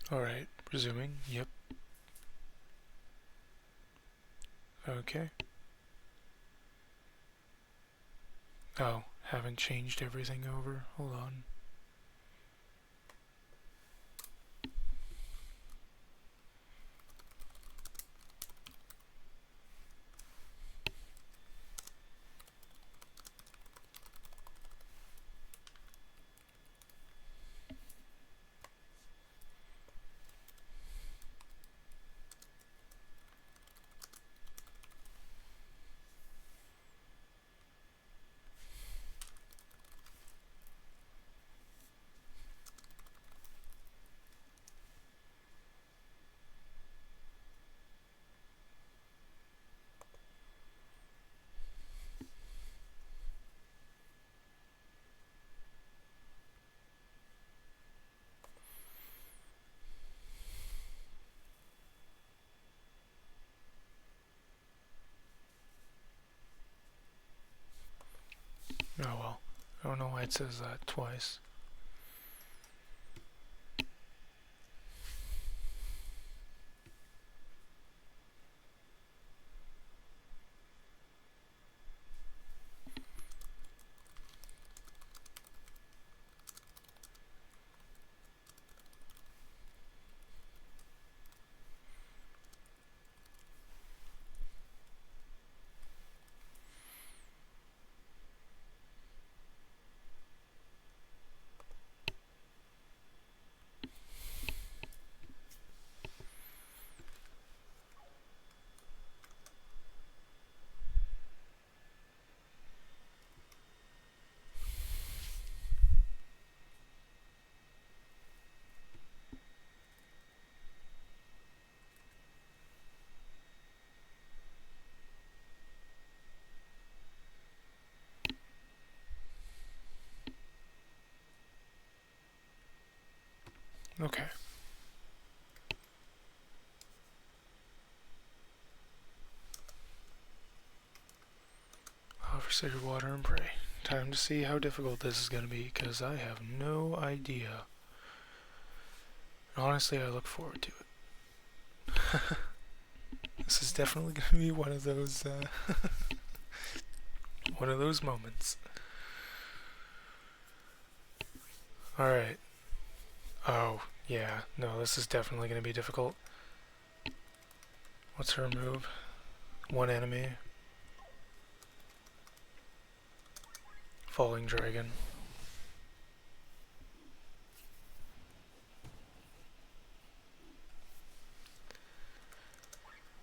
Alright, resuming. Yep. Okay. Oh, haven't changed everything over. Hold on. Oh well. I don't know why it says that twice. Okay. Offer sacred water and pray. Time to see how difficult this is going to be, because I have no idea. And honestly, I look forward to it. This is definitely going to be one of those moments. Alright. Oh, yeah. No, this is definitely going to be difficult. What's her move? One enemy. Falling dragon.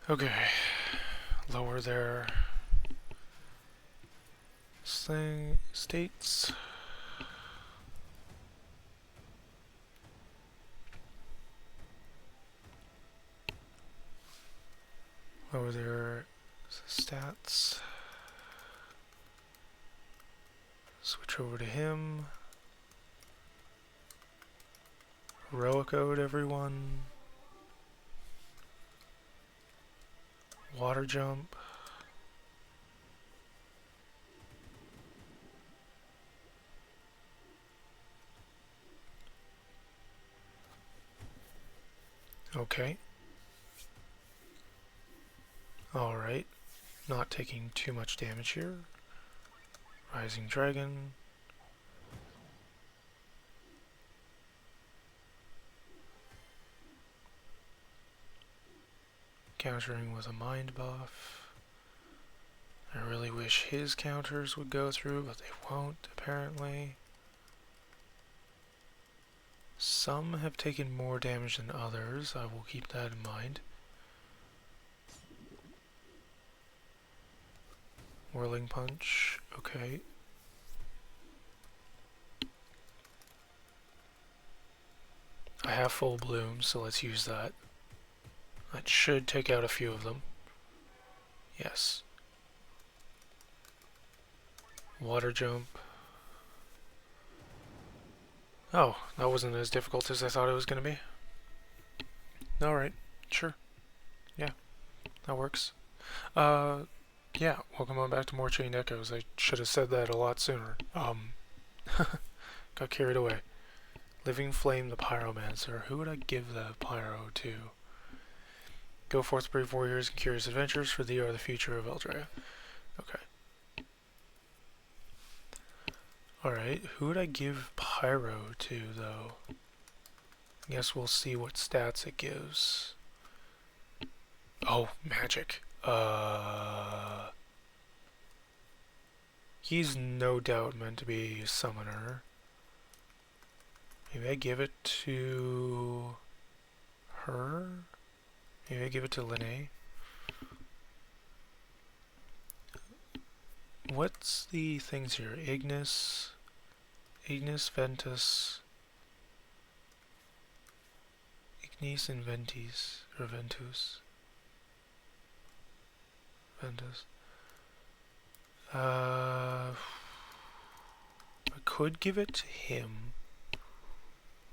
Okay. Lower their states. Lower their stats. Switch over to him. Heroic Ode, everyone. Water jump. Okay. Alright. Not taking too much damage here. Rising Dragon. Countering with a mind buff. I really wish his counters would go through, but they won't, apparently. Some have taken more damage than others. I will keep that in mind. Whirling Punch. Okay. I have full bloom, so let's use that. That should take out a few of them. Yes. Water jump. Oh, that wasn't as difficult as I thought it was going to be. Alright, sure. Yeah, that works. Yeah, welcome on back to more Chained Echoes. I should have said that a lot sooner. Got carried away. Living Flame the Pyromancer. Who would I give the pyro to? Go forth, brave warriors, and curious adventures, for thee are the future of Eldrea. Okay. Alright, who would I give pyro to, though? I guess we'll see what stats it gives. Oh, magic. He's no doubt meant to be a summoner. Maybe I give it to her? Maybe I give it to Linnae. What's the things here? Ignis, Ventus, Ignis and Ventis, or Ventus. Ventus. I could give it to him.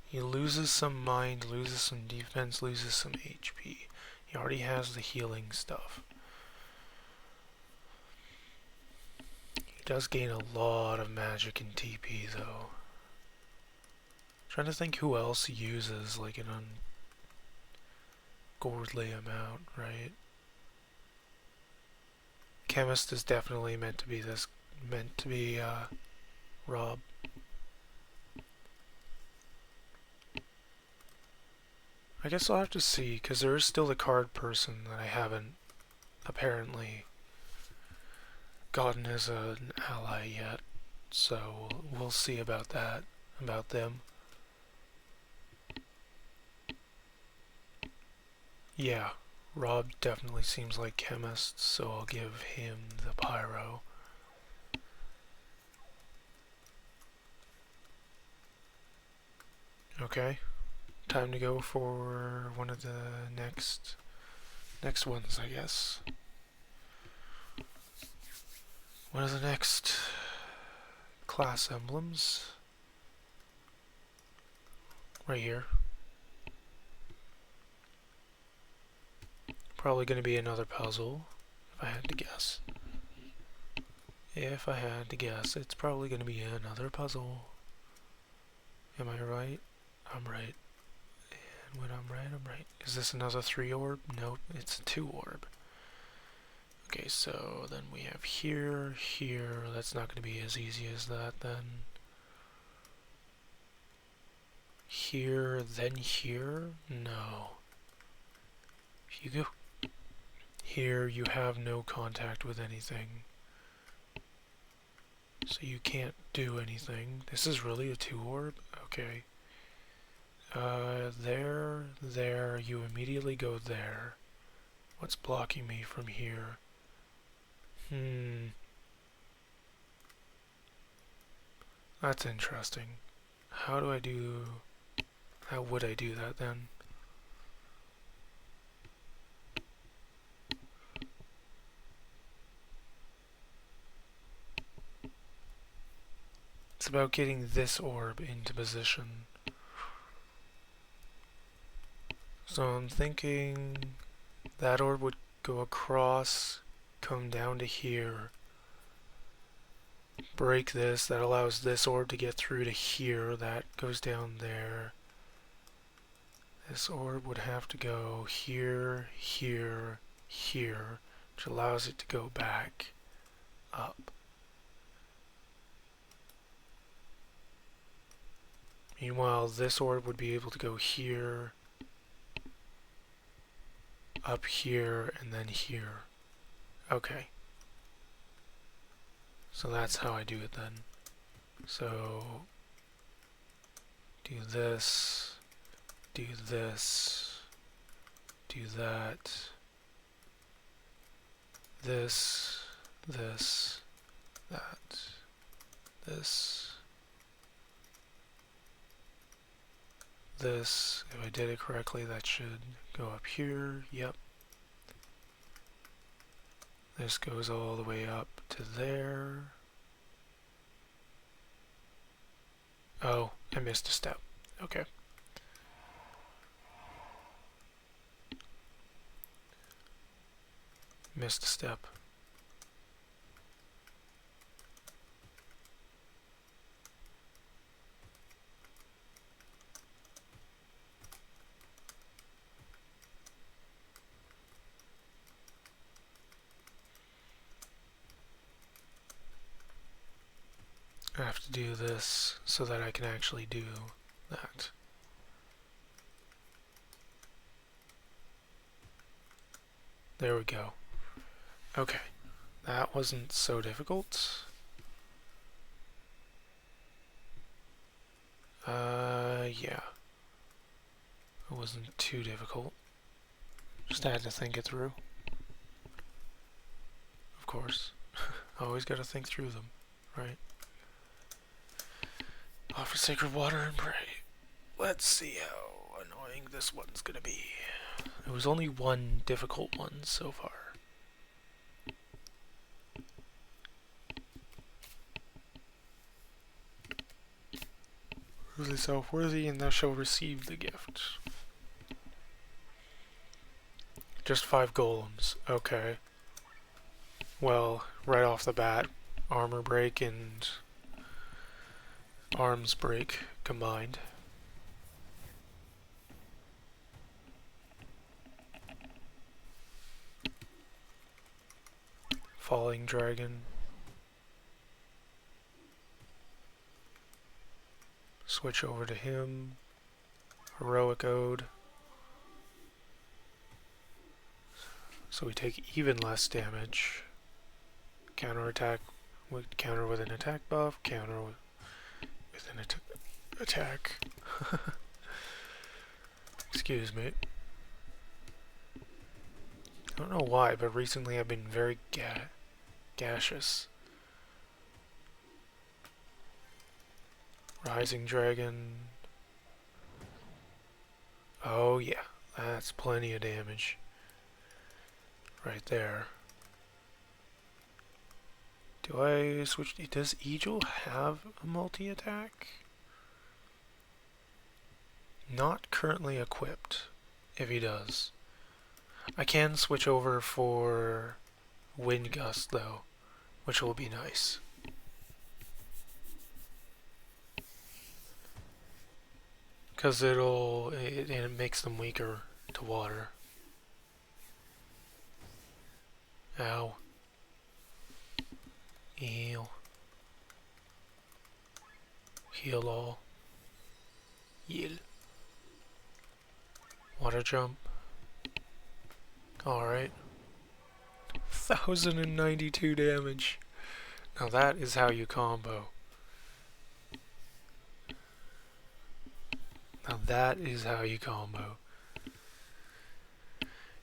He loses some mind, loses some defense, loses some HP. He already has the healing stuff. He does gain a lot of magic and TP though. Trying to think who else uses like an ungodly amount, right? Chemist is definitely meant to be Rob. I guess I'll have to see, because there is still the card person that I haven't apparently gotten as an ally yet, so we'll see about that, about them. Yeah, Rob definitely seems like chemist, so I'll give him the pyro. Okay, time to go for one of the next ones, I guess. What are the next class emblems? Right here. Probably going to be another puzzle, if I had to guess. If I had to guess, it's probably going to be another puzzle. Am I right? I'm right. And when I'm right, I'm right. Is this another 3 orb? Nope, it's a 2 orb. Okay, so then we have here, here. That's not going to be as easy as that then. Here, then here? No. If you go here, you have no contact with anything. So you can't do anything. This is really a 2 orb? Okay. There, you immediately go there. What's blocking me from here? That's interesting. How would I do that then? It's about getting this orb into position. So I'm thinking that orb would go across, come down to here, break this, that allows this orb to get through to here, that goes down there. This orb would have to go here, here, here, which allows it to go back up. Meanwhile, this orb would be able to go here, up here, and then here. Okay. So that's how I do it then. So, do this, do this, do that, this, that, this, this. If I did it correctly, that should go up here. Yep. This goes all the way up to there. Oh, I missed a step. Okay. Missed a step. I have to do this so that I can actually do that. There we go. Okay, that wasn't so difficult. Yeah. It wasn't too difficult. Just had to think it through. Of course. Always gotta think through them, right? Offer sacred water and pray. Let's see how annoying this one's gonna be. There was only one difficult one so far. Prove thyself worthy, and thou shalt receive the gift. Just 5 golems. Okay. Well, right off the bat, armor break and arms break combined. Falling dragon. Switch over to him. Heroic ode. So we take even less damage. Counterattack, counter with an attack buff, counter with an attack. Excuse me. I don't know why, but recently I've been very gaseous. Rising dragon. Oh yeah, that's plenty of damage. Right there. Do I switch? Does Egil have a multi-attack? Not currently equipped, if he does. I can switch over for Wind Gust though, which will be nice. Because it makes them weaker to water. Ow. Heal. Heal all. Heal. Water jump. Alright. 1092 damage. Now that is how you combo. Now that is how you combo.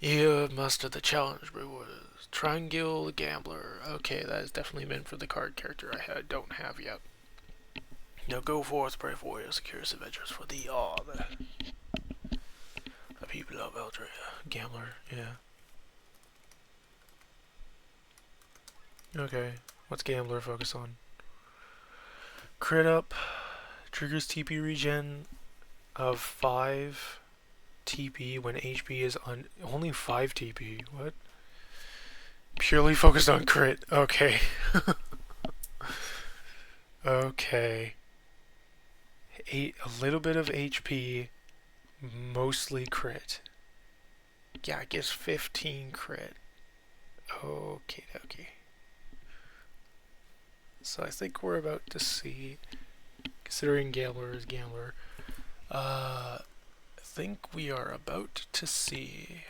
You have mastered the challenge rewards. Triangle the Gambler. Okay, that is definitely meant for the card character I don't have yet. Now go forth, brave warriors, securest adventures for thee all. The people of Eldria. Gambler, yeah. Okay, what's Gambler focus on? Crit up. Triggers TP regen of 5 TP when HP is only 5 TP. What? Purely focused on crit. Okay. Okay. A little bit of HP, mostly crit. Yeah, it gives 15 crit. Okay, okay. So I think we're about to see, considering Gambler is Gambler, I think we are about to see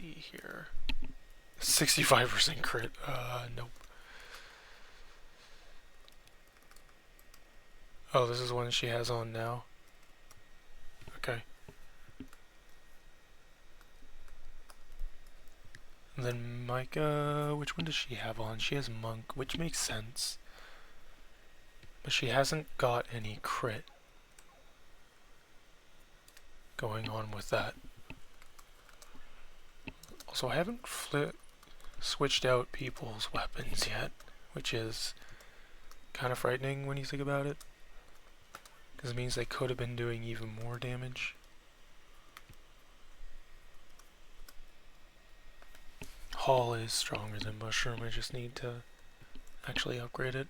here. 65% crit. Nope. Oh, this is one she has on now. Okay. And then Micah, which one does she have on? She has Monk, which makes sense. But she hasn't got any crit going on with that. Also, I haven't switched out people's weapons yet, which is kind of frightening when you think about it. Because it means they could have been doing even more damage. Hall is stronger than Mushroom, I just need to actually upgrade it.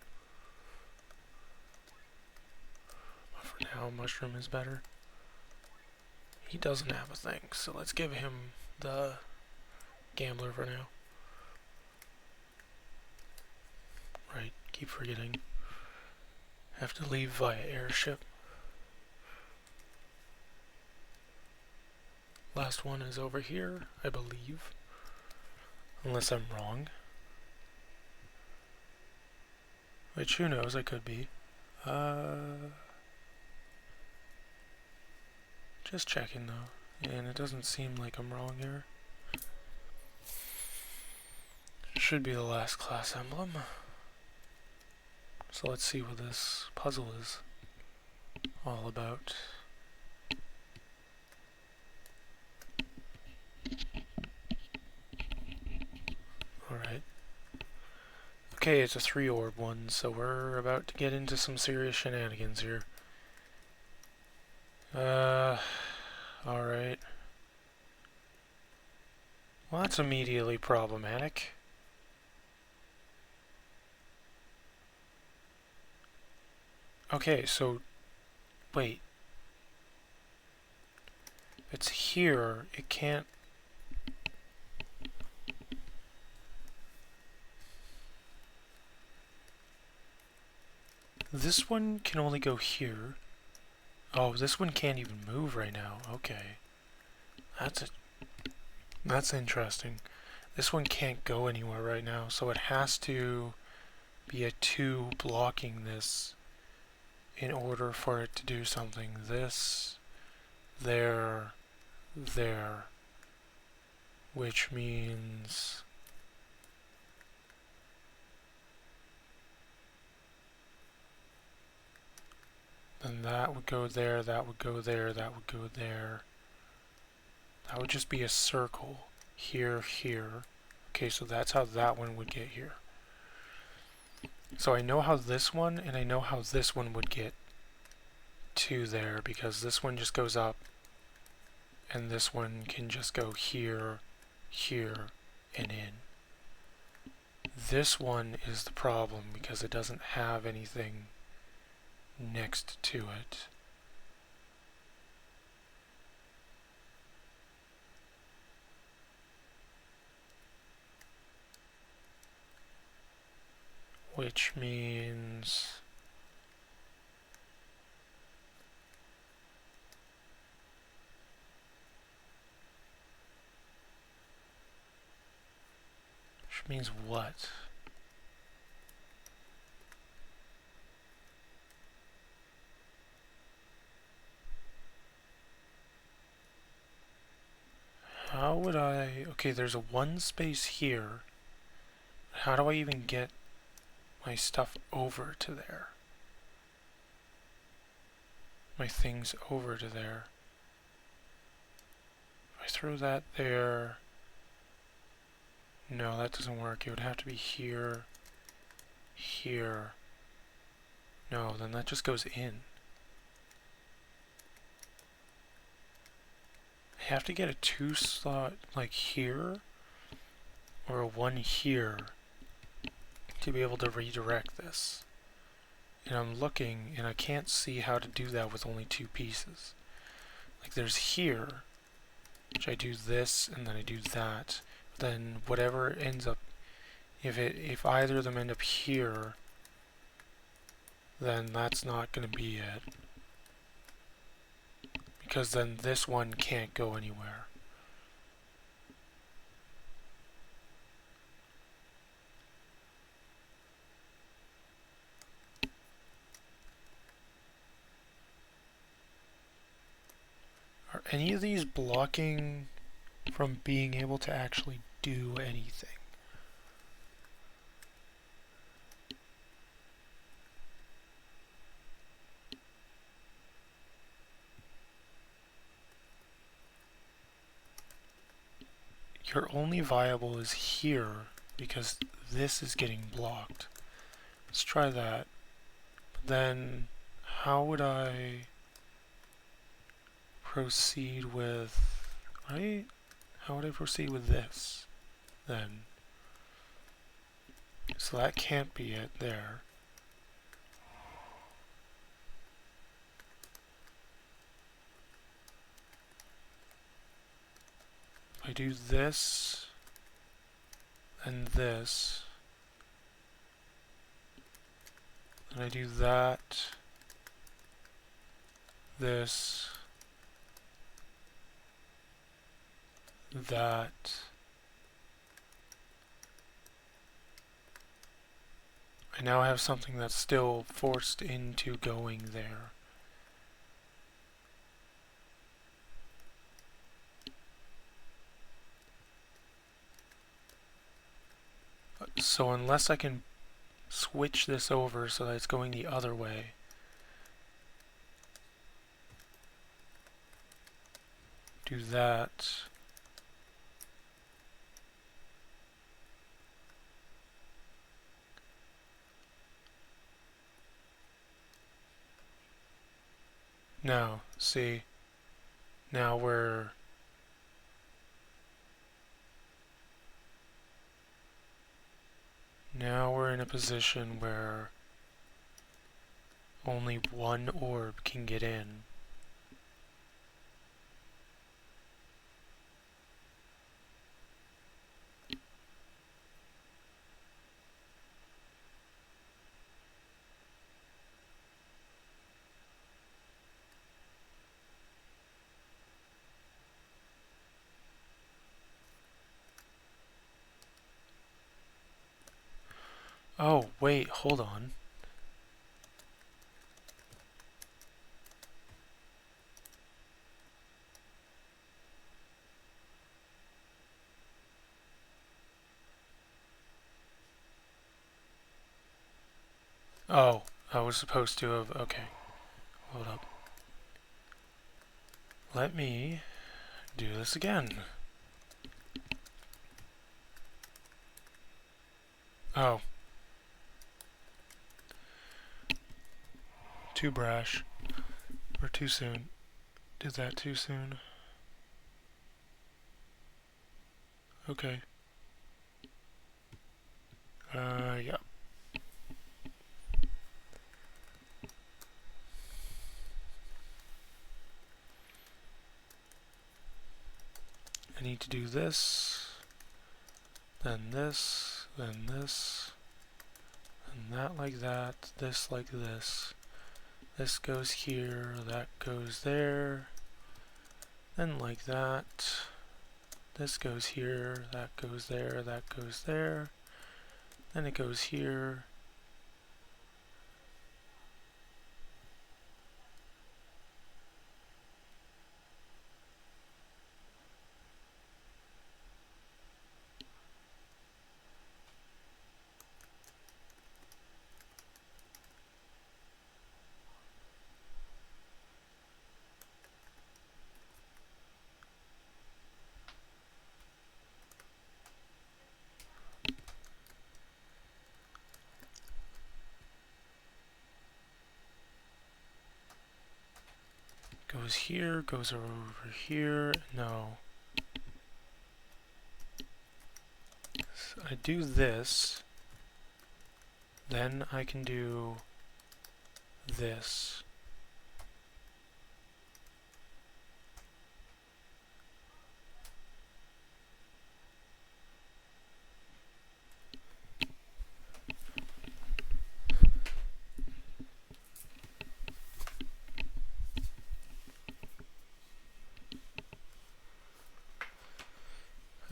But for now, Mushroom is better. He doesn't have a thing, so let's give him the Gambler for now. Right, keep forgetting. have to leave via airship. Last one is over here, I believe. Unless I'm wrong. Which, who knows, I could be. Just checking though. And it doesn't seem like I'm wrong here. Should be the last class emblem. So let's see what this puzzle is all about. Alright. Okay, it's a 3-orb one, so we're about to get into some serious shenanigans here. Alright. Well, that's immediately problematic. Okay, so... wait. If it's here, it can't... This one can only go here. Oh, this one can't even move right now. Okay. That's interesting. This one can't go anywhere right now, so it has to be a 2 blocking this in order for it to do something. This, there, there. Which means... then that would go there, that would go there, that would go there. That would just be a circle. Here, here. Okay, so that's how that one would get here. So I know how this one, and I know how this one would get to there, because this one just goes up, and this one can just go here, here, and in. This one is the problem, because it doesn't have anything next to it. Which means... which means what? How would I... okay, there's a 1 space here. How do I even get my stuff over to there? My things over to there. If I throw that there... no, that doesn't work. It would have to be here, here. No, then that just goes in. I have to get a 2 slot like here, or a 1 here, to be able to redirect this. And I'm looking, and I can't see how to do that with only 2 pieces. Like there's here, which I do this, and then I do that. Then whatever ends up, if either of them end up here, then that's not going to be it. Because then this one can't go anywhere. Are any of these blocking from being able to actually do anything? Your only viable is here because this is getting blocked. Let's try that. But then how would I proceed with, right? How would I proceed with this then? So that can't be it there. If I do this and this, And I do that, this, that. I now have something that's still forced into going there. So unless I can switch this over so that it's going the other way, do that. Now, see, now we're in a position where only one orb can get in. Oh, wait, hold on. Oh, I was supposed to have, okay. Hold up. Let me do this again. Oh. Too brash. Or too soon. Did that too soon? Okay. Yeah. I need to do this, then this, then this, and that like that, this like this. This goes here, that goes there, then like that. This goes here, that goes there, that goes there, then it goes here. Goes here, goes over here, no. So I do this, then I can do this.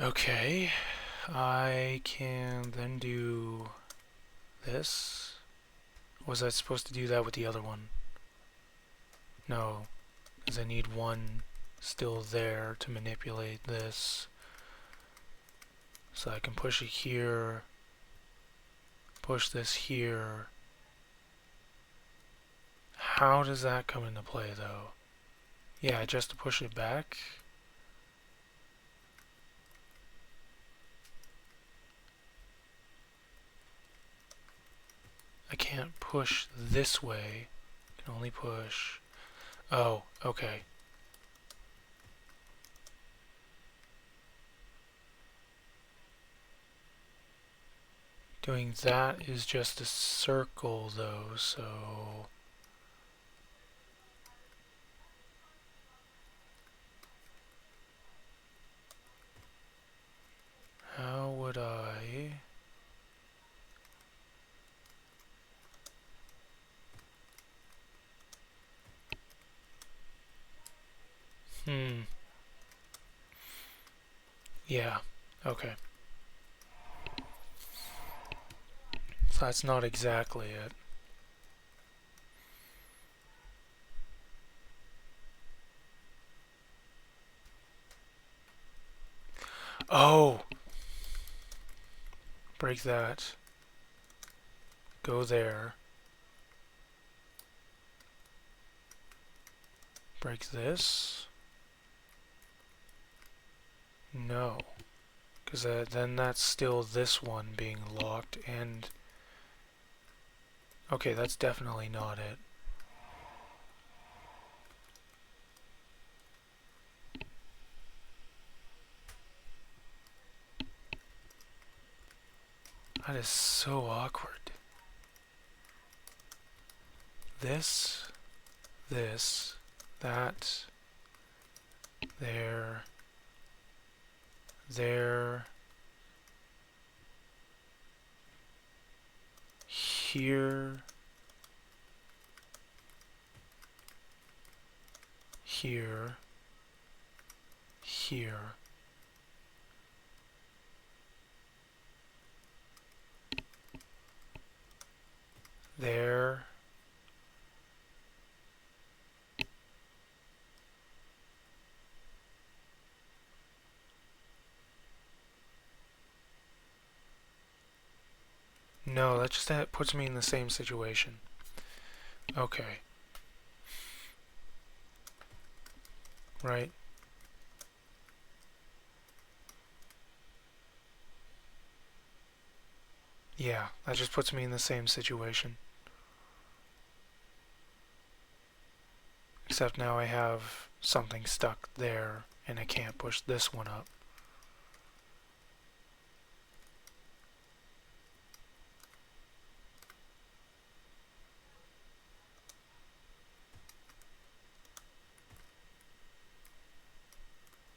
Okay, I can then do this. Was I supposed to do that with the other one? No, because I need one still there to manipulate this. So I can push it here, push this here. How does that come into play though? Yeah, just to push it back. I can't push this way. I can only push... Oh, okay. Doing that is just a circle though, so... How would I... Yeah, okay. So that's not exactly it. Oh! Break that. Go there. Break this. No. Because then that's still this one being locked, and... Okay, that's definitely not it. That is so awkward. This, that, there, here, here, here. There. No, that just puts me in the same situation. Okay. Right. Yeah, that just puts me in the same situation. Except now I have something stuck there, and I can't push this one up.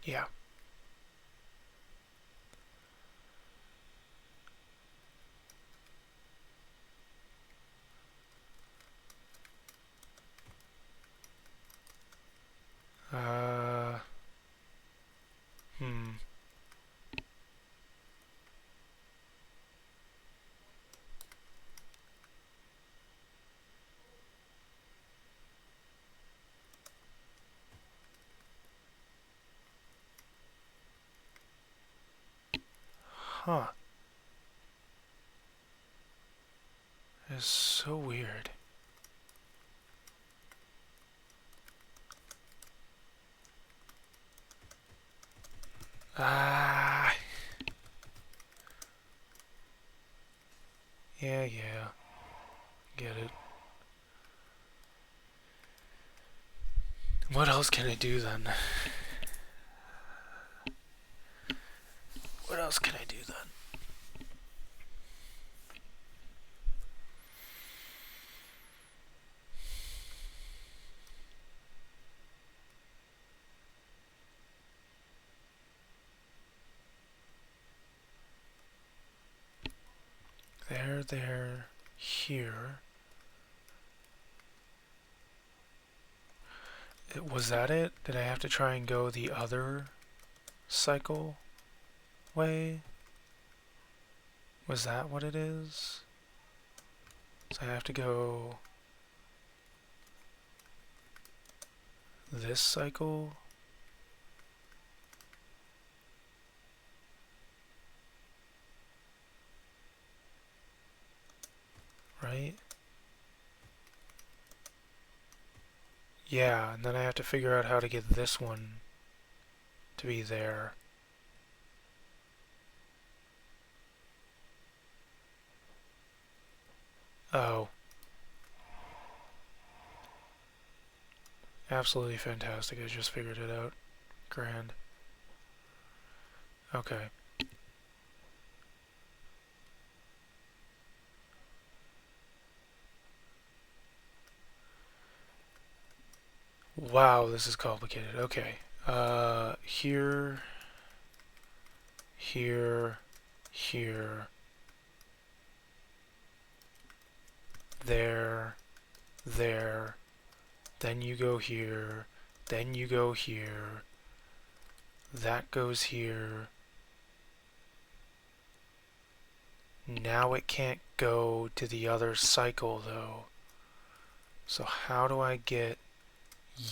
Yeah. Uh... Hmm. Huh. It's so weird. Ah. Yeah, yeah. Get it. What else can I do then? What else can I do then? There, here. Was that it? Did I have to try and go the other cycle way? Was that what it is? So I have to go this cycle? Right? Yeah, and then I have to figure out how to get this one to be there. Oh. Absolutely fantastic. I just figured it out. Grand. Okay. Wow, this is complicated. Okay. Here, here, here, there, then you go here, then you go here, that goes here, Now it can't go to the other cycle though. So how do I get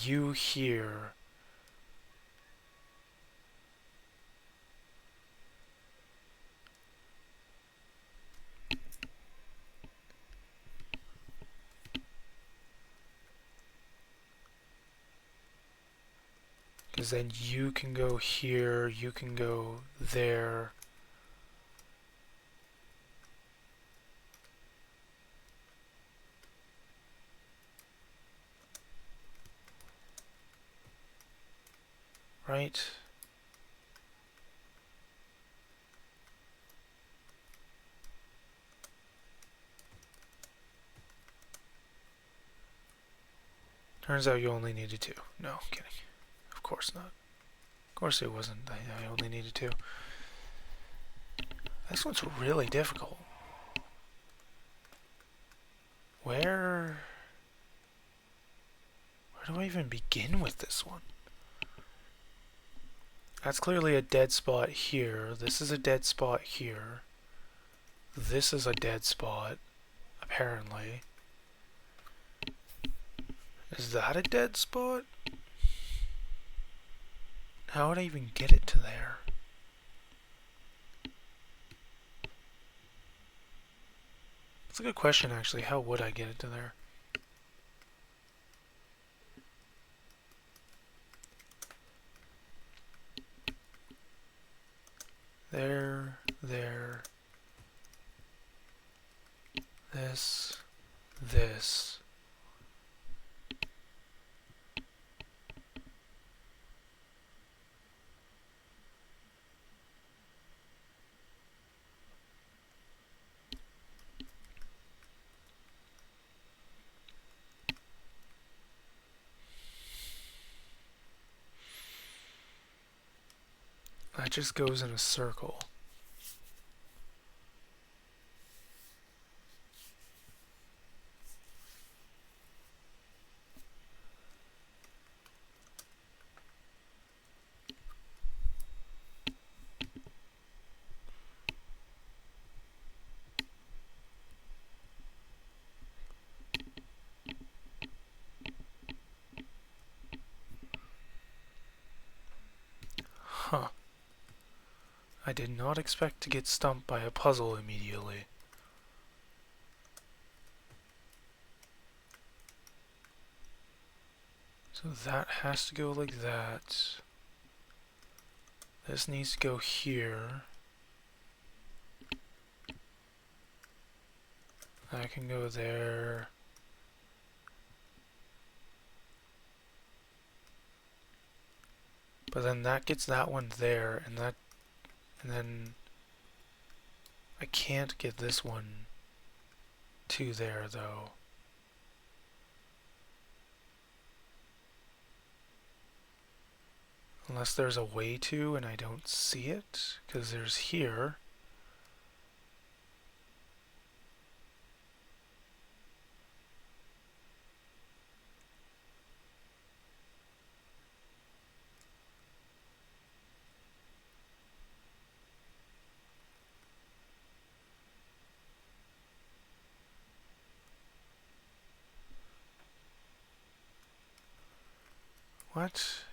you here? Because then you can go here, you can go there. Right? Turns out you only needed two. No, kidding. Of course not. Of course it wasn't. I only needed two. This one's really difficult. Where do I even begin with this one? That's clearly a dead spot here. This is a dead spot here. This is a dead spot, apparently. Is that a dead spot? How would I even get it to there? That's a good question, actually. How would I get it to there? There, there. This, this. That just goes in a circle. Huh. I did not expect to get stumped by a puzzle immediately. So that has to go like that. This needs to go here. That can go there. But then that gets that one there, and then I can't get this one to there though. Unless there's a way to and I don't see it, because there's here. What?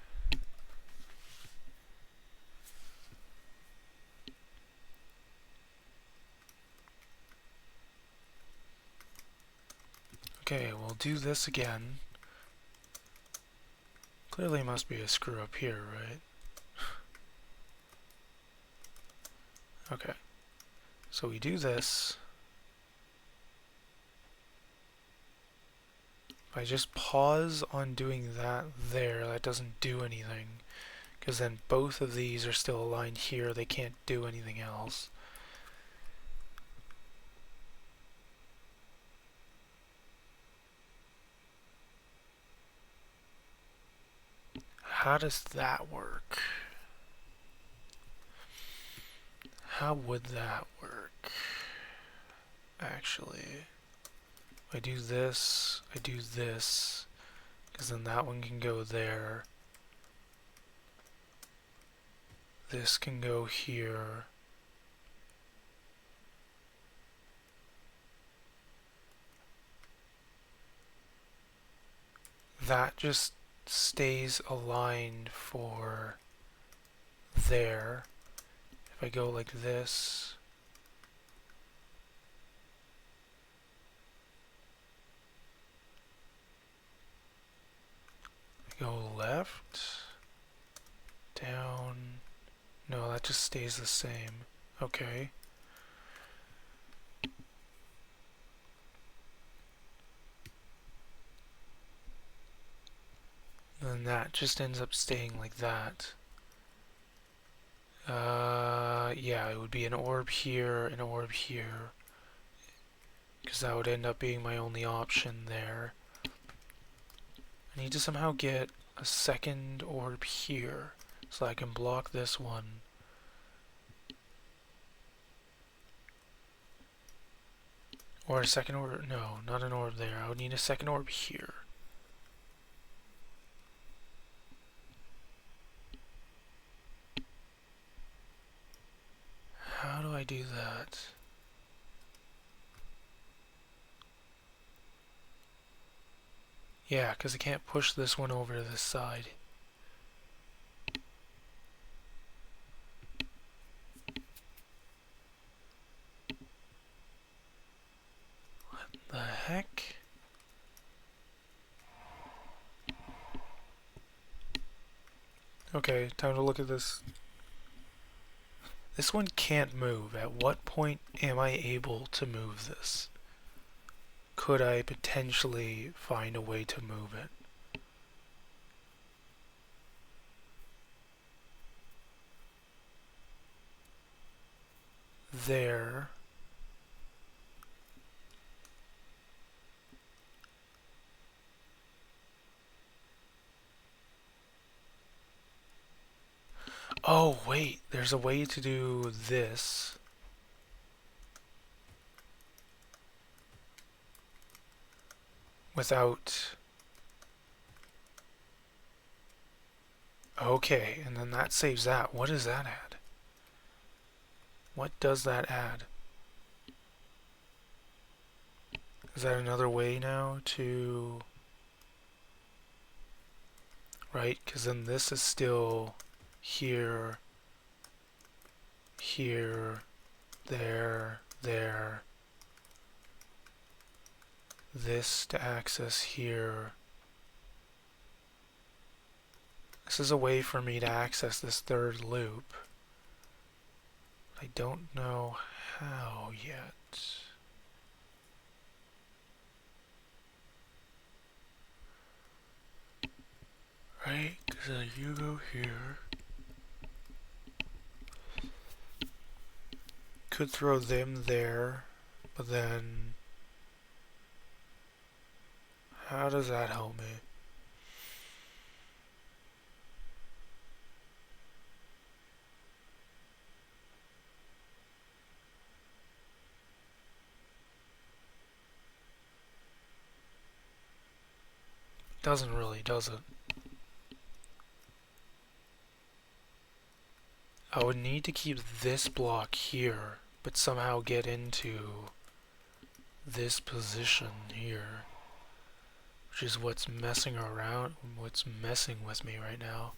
Okay, we'll do this again. Clearly must be a screw up here, right? Okay. So we do this. If I just pause on doing that there, that doesn't do anything. Because then both of these are still aligned here, they can't do anything else. How does that work? How would that work? Actually, I do this, because then that one can go there. This can go here. that just stays aligned for there. If I go like this, I go left, down, no, that just stays the same. Okay. Then that just ends up staying like that. Yeah, it would be an orb here, an orb here, because that would end up being my only option there. I need to somehow get a second orb here, so I can block this one. Or a second orb, no, not an orb there. I would need a second orb here. How do I do that? Yeah, because I can't push this one over to this side. What the heck? Okay, time to look at this. This one can't move. At what point am I able to move this? Could I potentially find a way to move it? There. Oh, wait, there's a way to do this. Without... Okay, and then that saves that. What does that add? What does that add? Is that another way now to... Right, because then this is still here, here, there, there. This to access here. This is a way for me to access this third loop. I don't know how yet. Right, because you go here. Could throw them there, but then how does that help me? Doesn't really, does it? I would need to keep this block here, but somehow get into this position here, which is what's messing with me right now.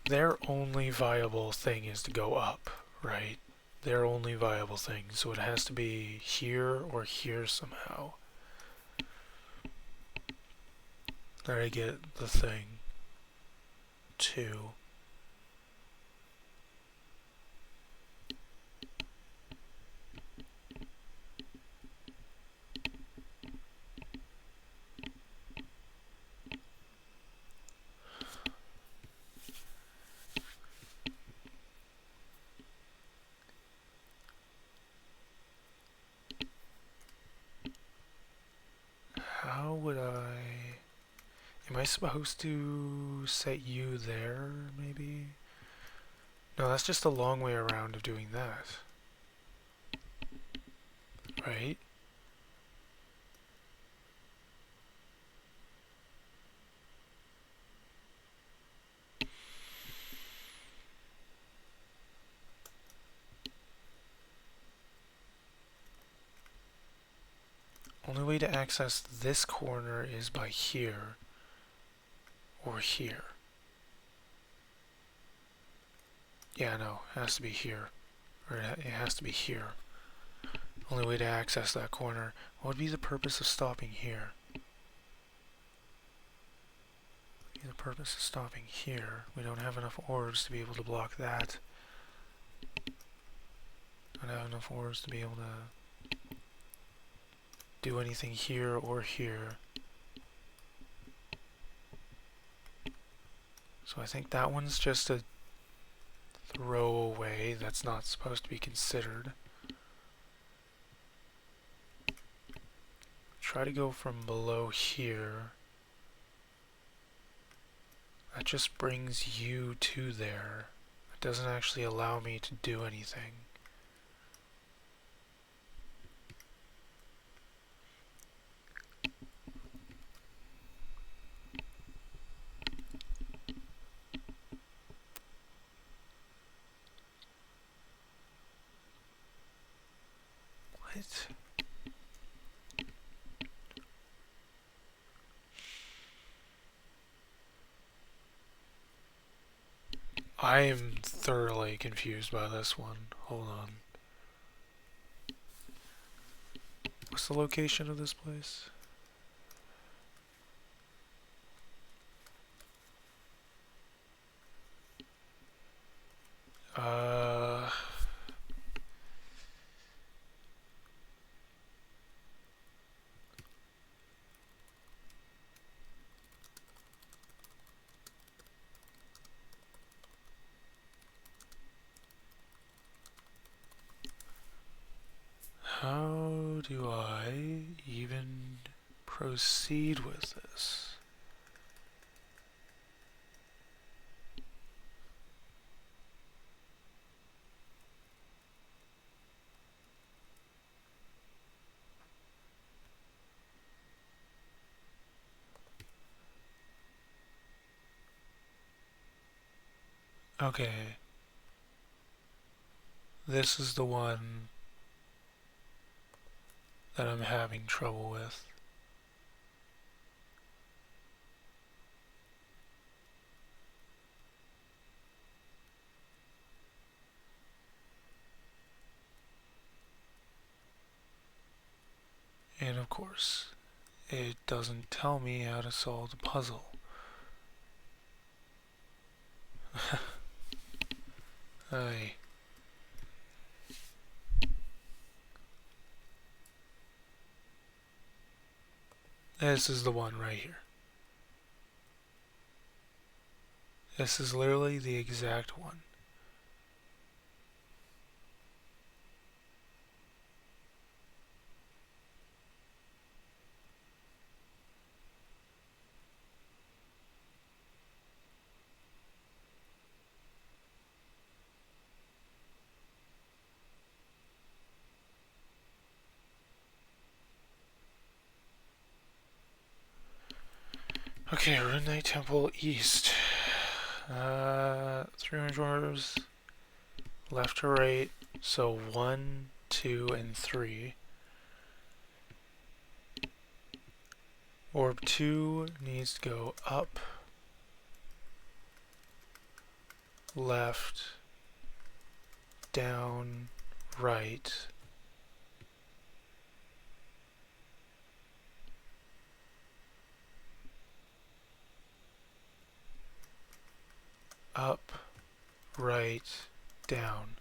Their only viable thing is to go up, right? Their only viable thing, so it has to be here or here somehow. There I get the thing. 2. How would I... Am I supposed to set you there, maybe? No, that's just a long way around of doing that. right? Only way to access this corner is by here or here. Yeah, no, it has to be here. Or it has to be here. Only way to access that corner. What would be the purpose of stopping here? The purpose of stopping here. We don't have enough orbs to be able to block that. I don't have enough orbs to be able to do anything here or here. So I think that one's just a throwaway. That's not supposed to be considered. Try to go from below here. That just brings you to there. It doesn't actually allow me to do anything. What? I am thoroughly confused by this one. Hold on. What's the location of this place? How do I even proceed with this? Okay. This is the one that I'm having trouble with. And of course, it doesn't tell me how to solve the puzzle. Aye. This is the one right here. This is literally the exact one. Okay, Rune Knight Temple East. 300 orbs, left to right, so 1, 2, and 3. Orb 2 needs to go up, left, down, right. Up, right, down.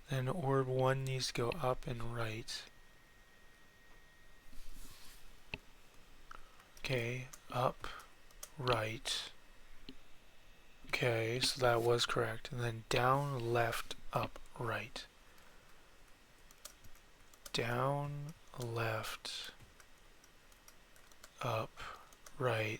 Then orb 1 needs to go up and right. Okay, up, right. Okay, so that was correct. And then down, left, up, right. Down, left, up, right,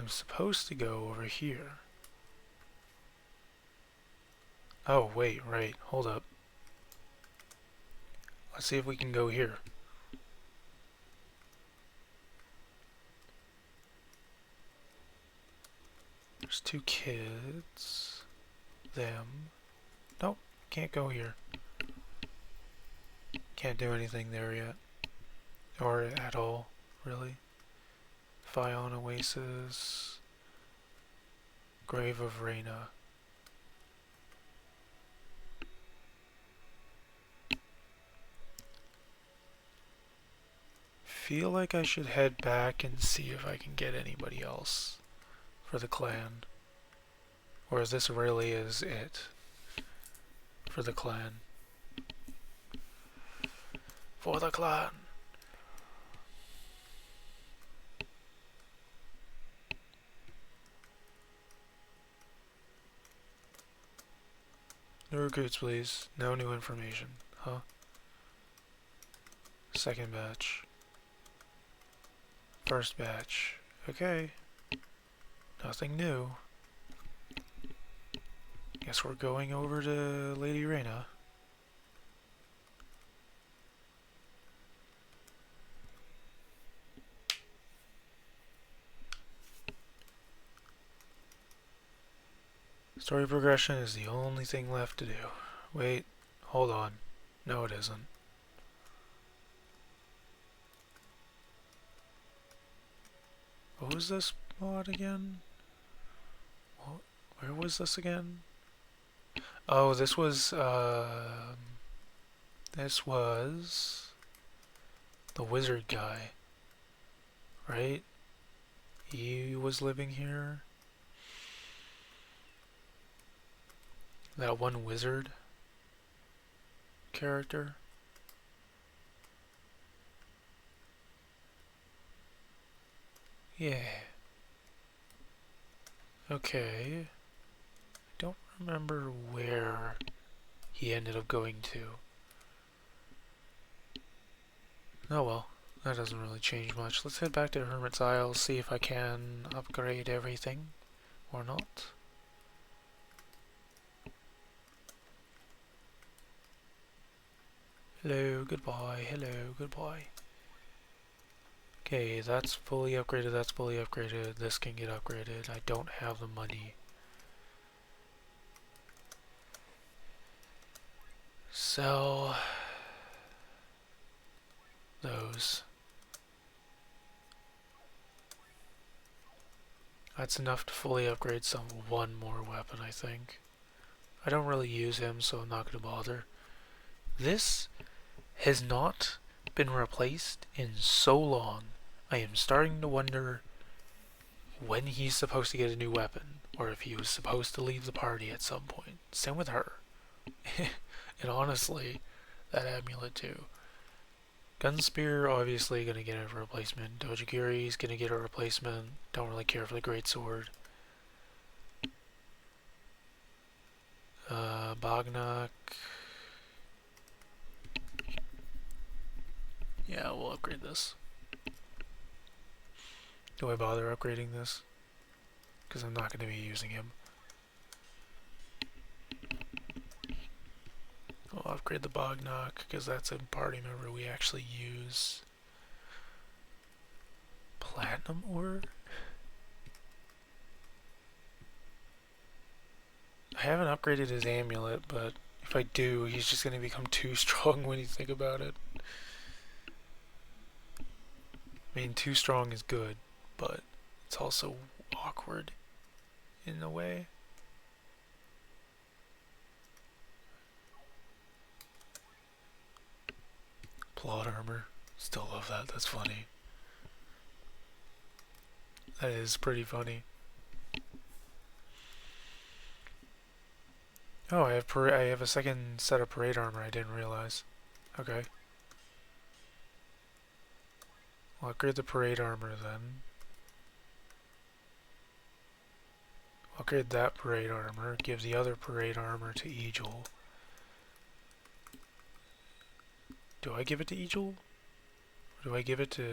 I'm supposed to go over here. Oh, wait, right. Hold up. Let's see if we can go here. There's two kids. Them. Nope, can't go here. Can't do anything there yet. Or at all, really. Fion Oasis. Grave of Reyna. Feel like I should head back and see if I can get anybody else for the clan. Or is this really is it for the clan? For the clan. New recruits, please. No new information. Huh? Second batch. First batch. Okay. Nothing new. Guess we're going over to Lady Reyna. Story progression is the only thing left to do. Wait, hold on. No, it isn't. What was this mod again? What? Where was this again? Oh, this was the wizard guy, right? He was living here. That one wizard character. Yeah. Okay. I don't remember where he ended up going to. Oh well, that doesn't really change much. Let's head back to Hermit's Isle, see if I can upgrade everything or not. Hello, goodbye, hello, goodbye. Okay, that's fully upgraded, that's fully upgraded, this can get upgraded. I don't have the money. Sell those. That's enough to fully upgrade one more weapon, I think. I don't really use him, so I'm not going to bother. This has not been replaced in so long. I am starting to wonder when he's supposed to get a new weapon, or if he was supposed to leave the party at some point. Same with her. And honestly, that amulet too. Gunspear obviously gonna get a replacement. Dojigiri's gonna get a replacement. Don't really care for the greatsword. Bagnak. Yeah, we'll upgrade this. Do I bother upgrading this? Because I'm not going to be using him. I'll upgrade the Bagnak because that's a party member we actually use. Platinum ore? I haven't upgraded his amulet, but if I do, he's just going to become too strong when you think about it. I mean, too strong is good, but it's also awkward in a way. Plot armor. Still love that. That's funny. That is pretty funny. Oh, I have a second set of parade armor I didn't realize. Okay. I'll upgrade the parade armor then. I'll upgrade that parade armor, give the other parade armor to Egil. Do I give it to Egil? Or do I give it to...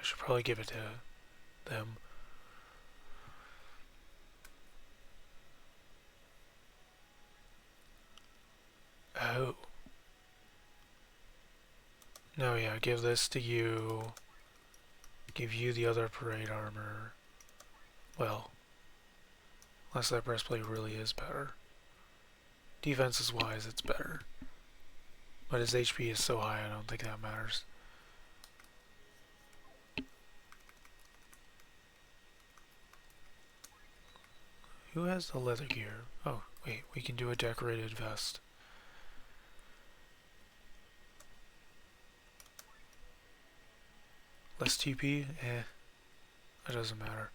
I should probably give it to them. No, yeah, give this to you. Give you the other parade armor. Well, unless that breastplate really is better. Defenses wise, it's better. But his HP is so high, I don't think that matters. Who has the leather gear? Oh, wait, we can do a decorated vest. Less TP? That doesn't matter.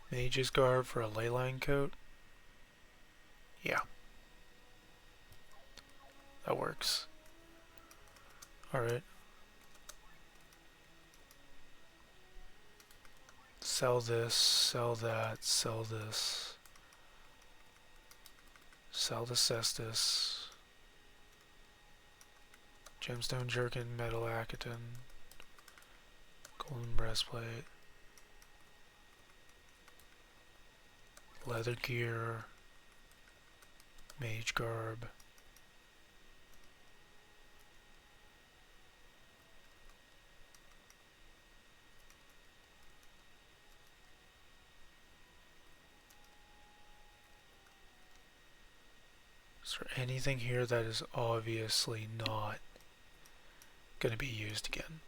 Mage's garb for a leyline coat? Yeah. That works. Alright. Sell this, sell that, sell this. Sell the cestus. Gemstone jerkin, metal aketon. Golden breastplate. Leather gear. Mage garb. Is there anything here that is obviously not going to be used again?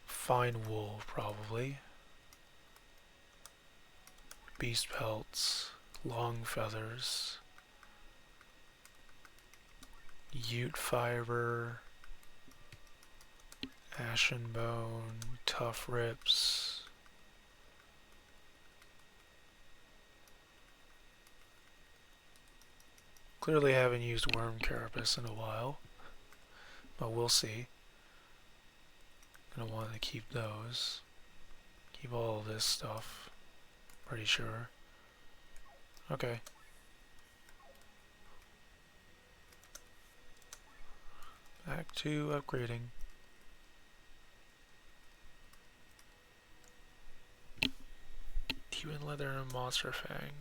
Fine wool, probably. Beast pelts. Long feathers. Ute fiber. Ashen bone. Tough rips. Clearly haven't used worm carapace in a while, but we'll see. Gonna want to keep those. Keep all of this stuff. Pretty sure. Okay. Back to upgrading. Human leather and monster fang.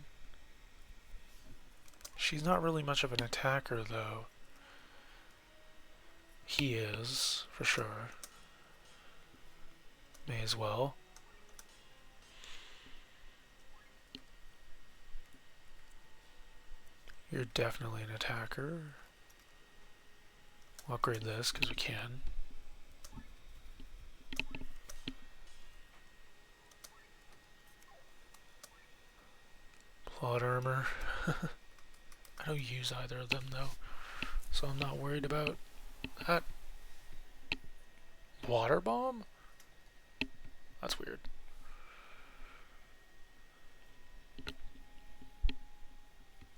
She's not really much of an attacker, though. He is, for sure. May as well. You're definitely an attacker. We'll upgrade this, because we can. Plot armor. I don't use either of them, though, so I'm not worried about that. Water bomb? That's weird.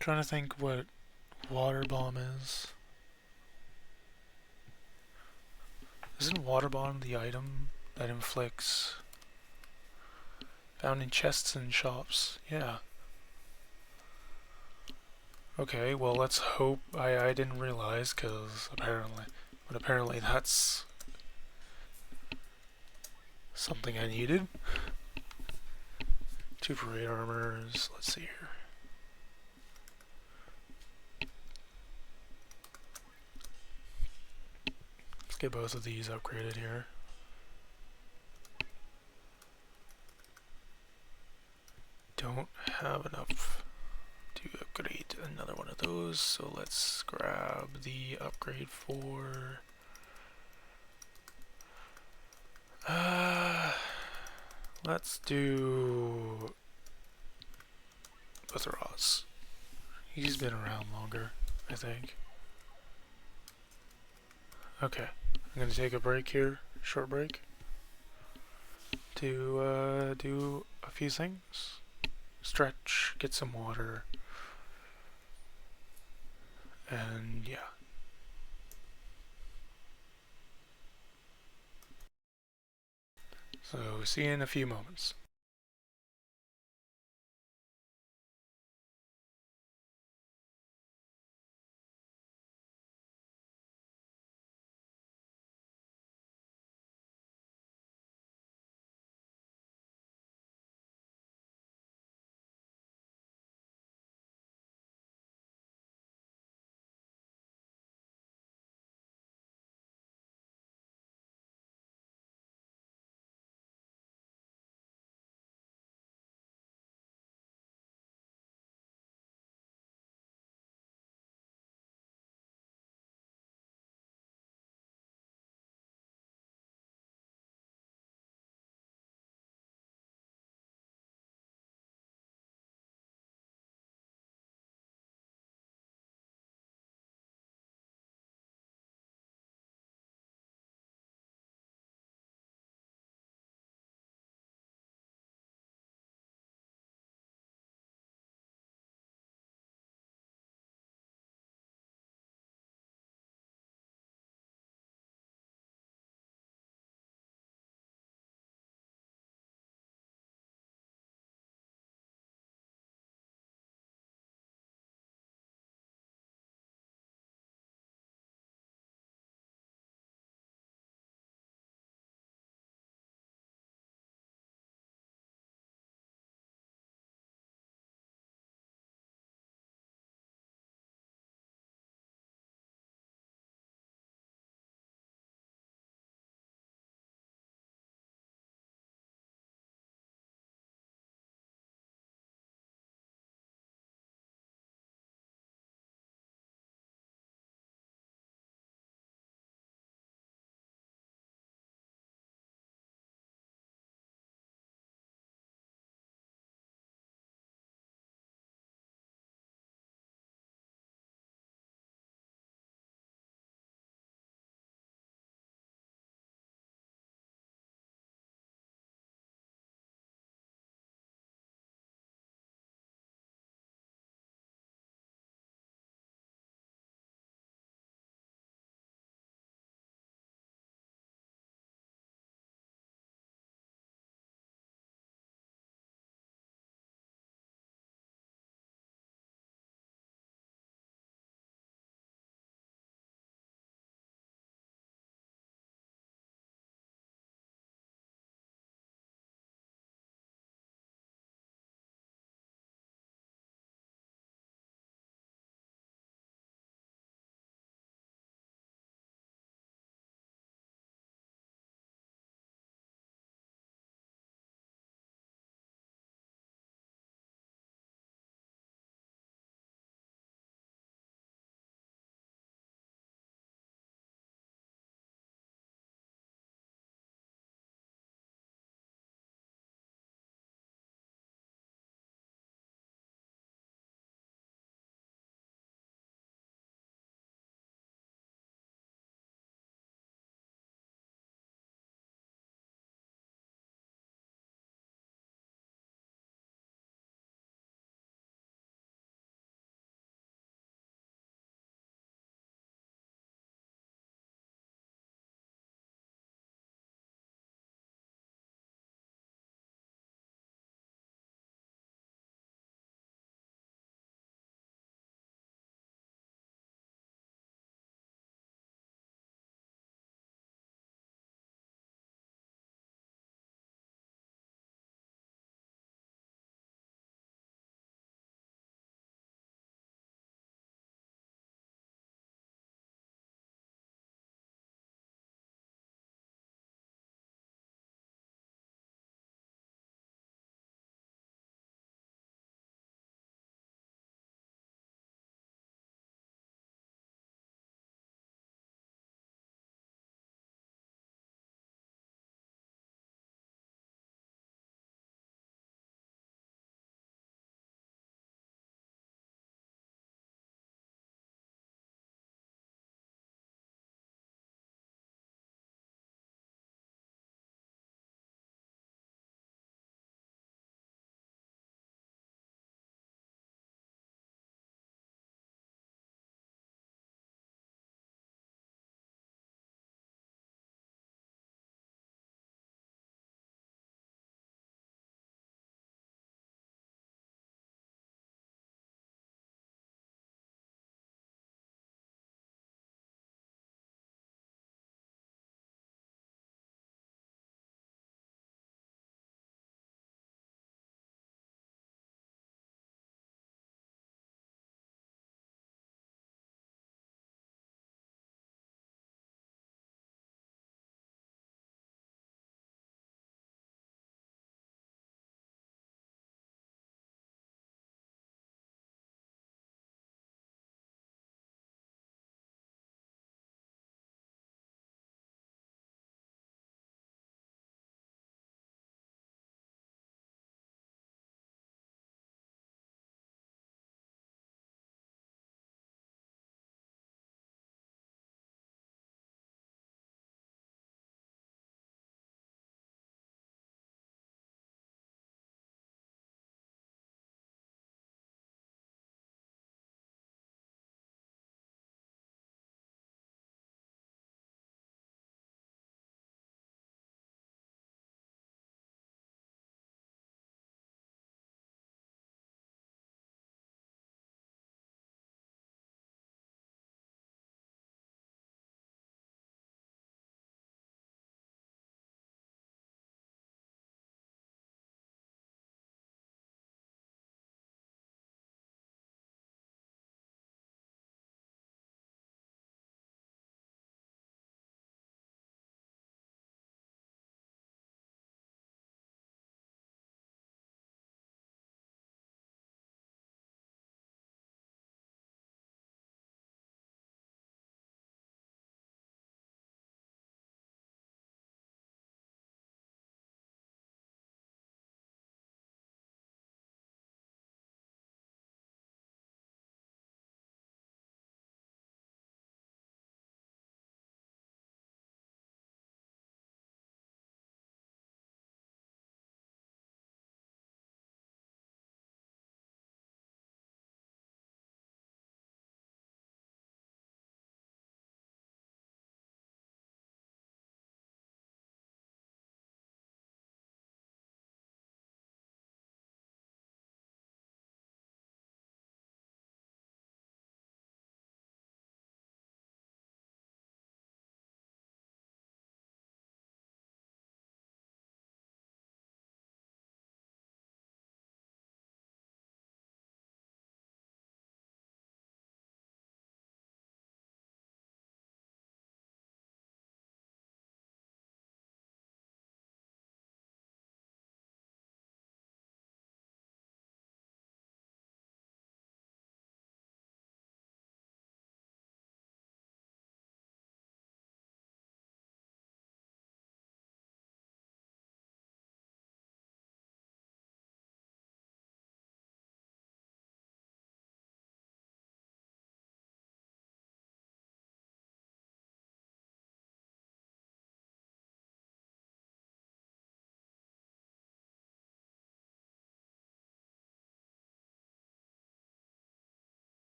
Trying to think what water bomb is. Isn't water bomb the item that inflicts? Found in chests and shops. Yeah. Okay, well let's hope. I didn't realize, because apparently that's something I needed. 2 parade armors. Let's see here. Let's get both of these upgraded here. Don't have enough to upgrade another one of those, so let's grab the upgrade for let's do Butharos. He's been around longer, I think. Okay, I'm gonna take a break here, short break, to do a few things. Stretch, get some water, and yeah. So see you in a few moments.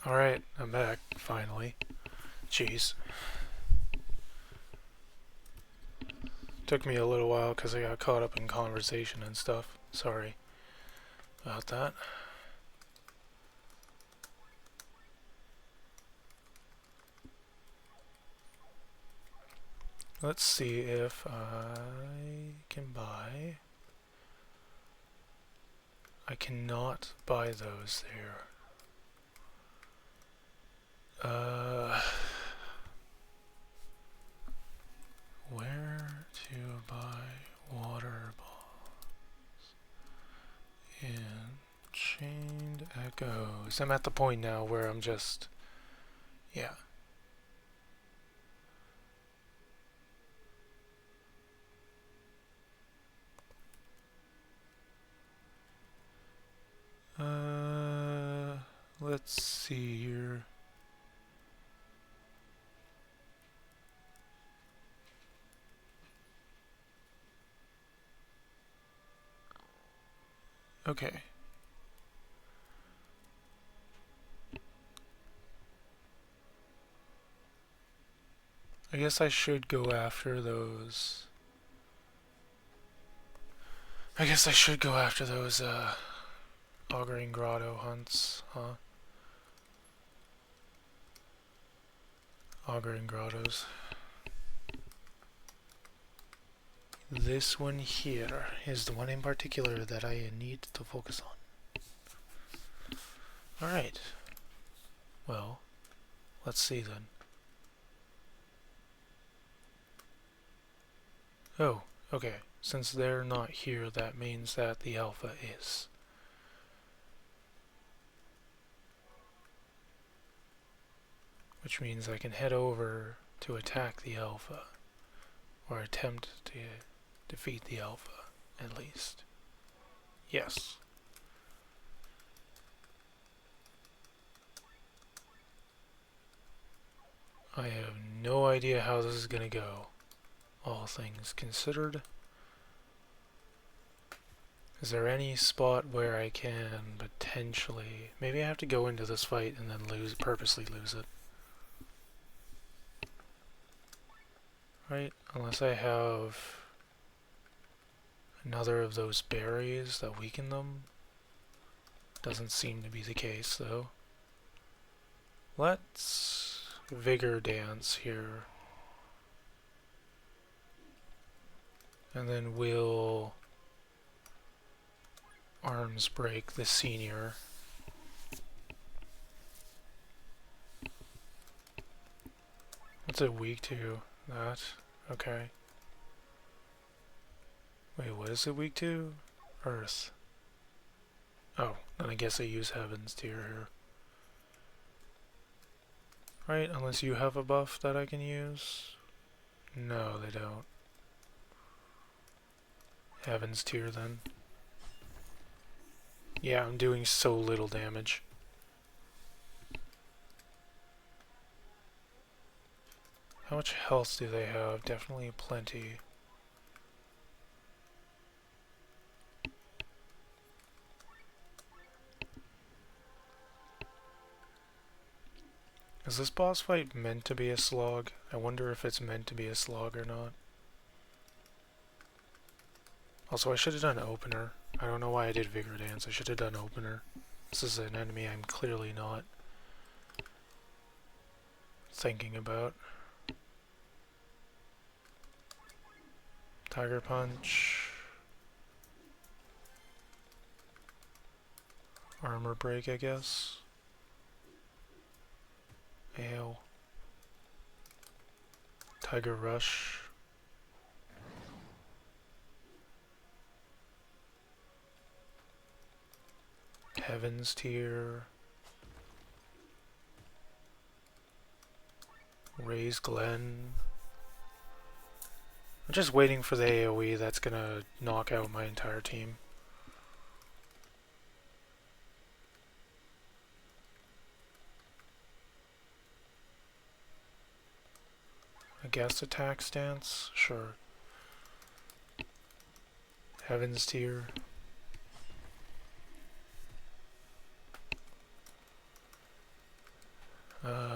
Alright, I'm back, finally. Jeez. Took me a little while because I got caught up in conversation and stuff. Sorry about that. Let's see if I can buy... I cannot buy those there. Where to buy water balls in chained echoes? I'm at the point now where I'm just... yeah. Let's see here. Okay. I guess I should go after those. Auguring Grotto hunts, huh? Auguring Grottos. This one here is the one in particular that I need to focus on. Alright. Well, let's see then. Oh, okay. Since they're not here, that means that the alpha is. Which means I can head over to attack the alpha. Or attempt to defeat the alpha, at least. Yes. I have no idea how this is gonna go, all things considered. Is there any spot where I can potentially... maybe I have to go into this fight and then purposely lose it. Right? Unless I have another of those berries that weaken them. Doesn't seem to be the case, though. Let's vigor dance here. And then we'll arms break the senior. What's it weak to? That? Okay. Wait, what is it weak to? Earth. Oh, then I guess I use Heaven's Tier here. Right, unless you have a buff that I can use? No, they don't. Heaven's Tier then. Yeah, I'm doing so little damage. How much health do they have? Definitely plenty. Is this boss fight meant to be a slog? I wonder if it's meant to be a slog or not. Also, I should have done opener. I don't know why I did Vigor Dance. I should have done opener. This is an enemy I'm clearly not thinking about. Tiger Punch. Armor Break, I guess. Ow. Tiger Rush. Heaven's Tier. Raise Glen. I'm just waiting for the AoE that's gonna knock out my entire team. I guess attack stance? Sure. Heaven's Tier.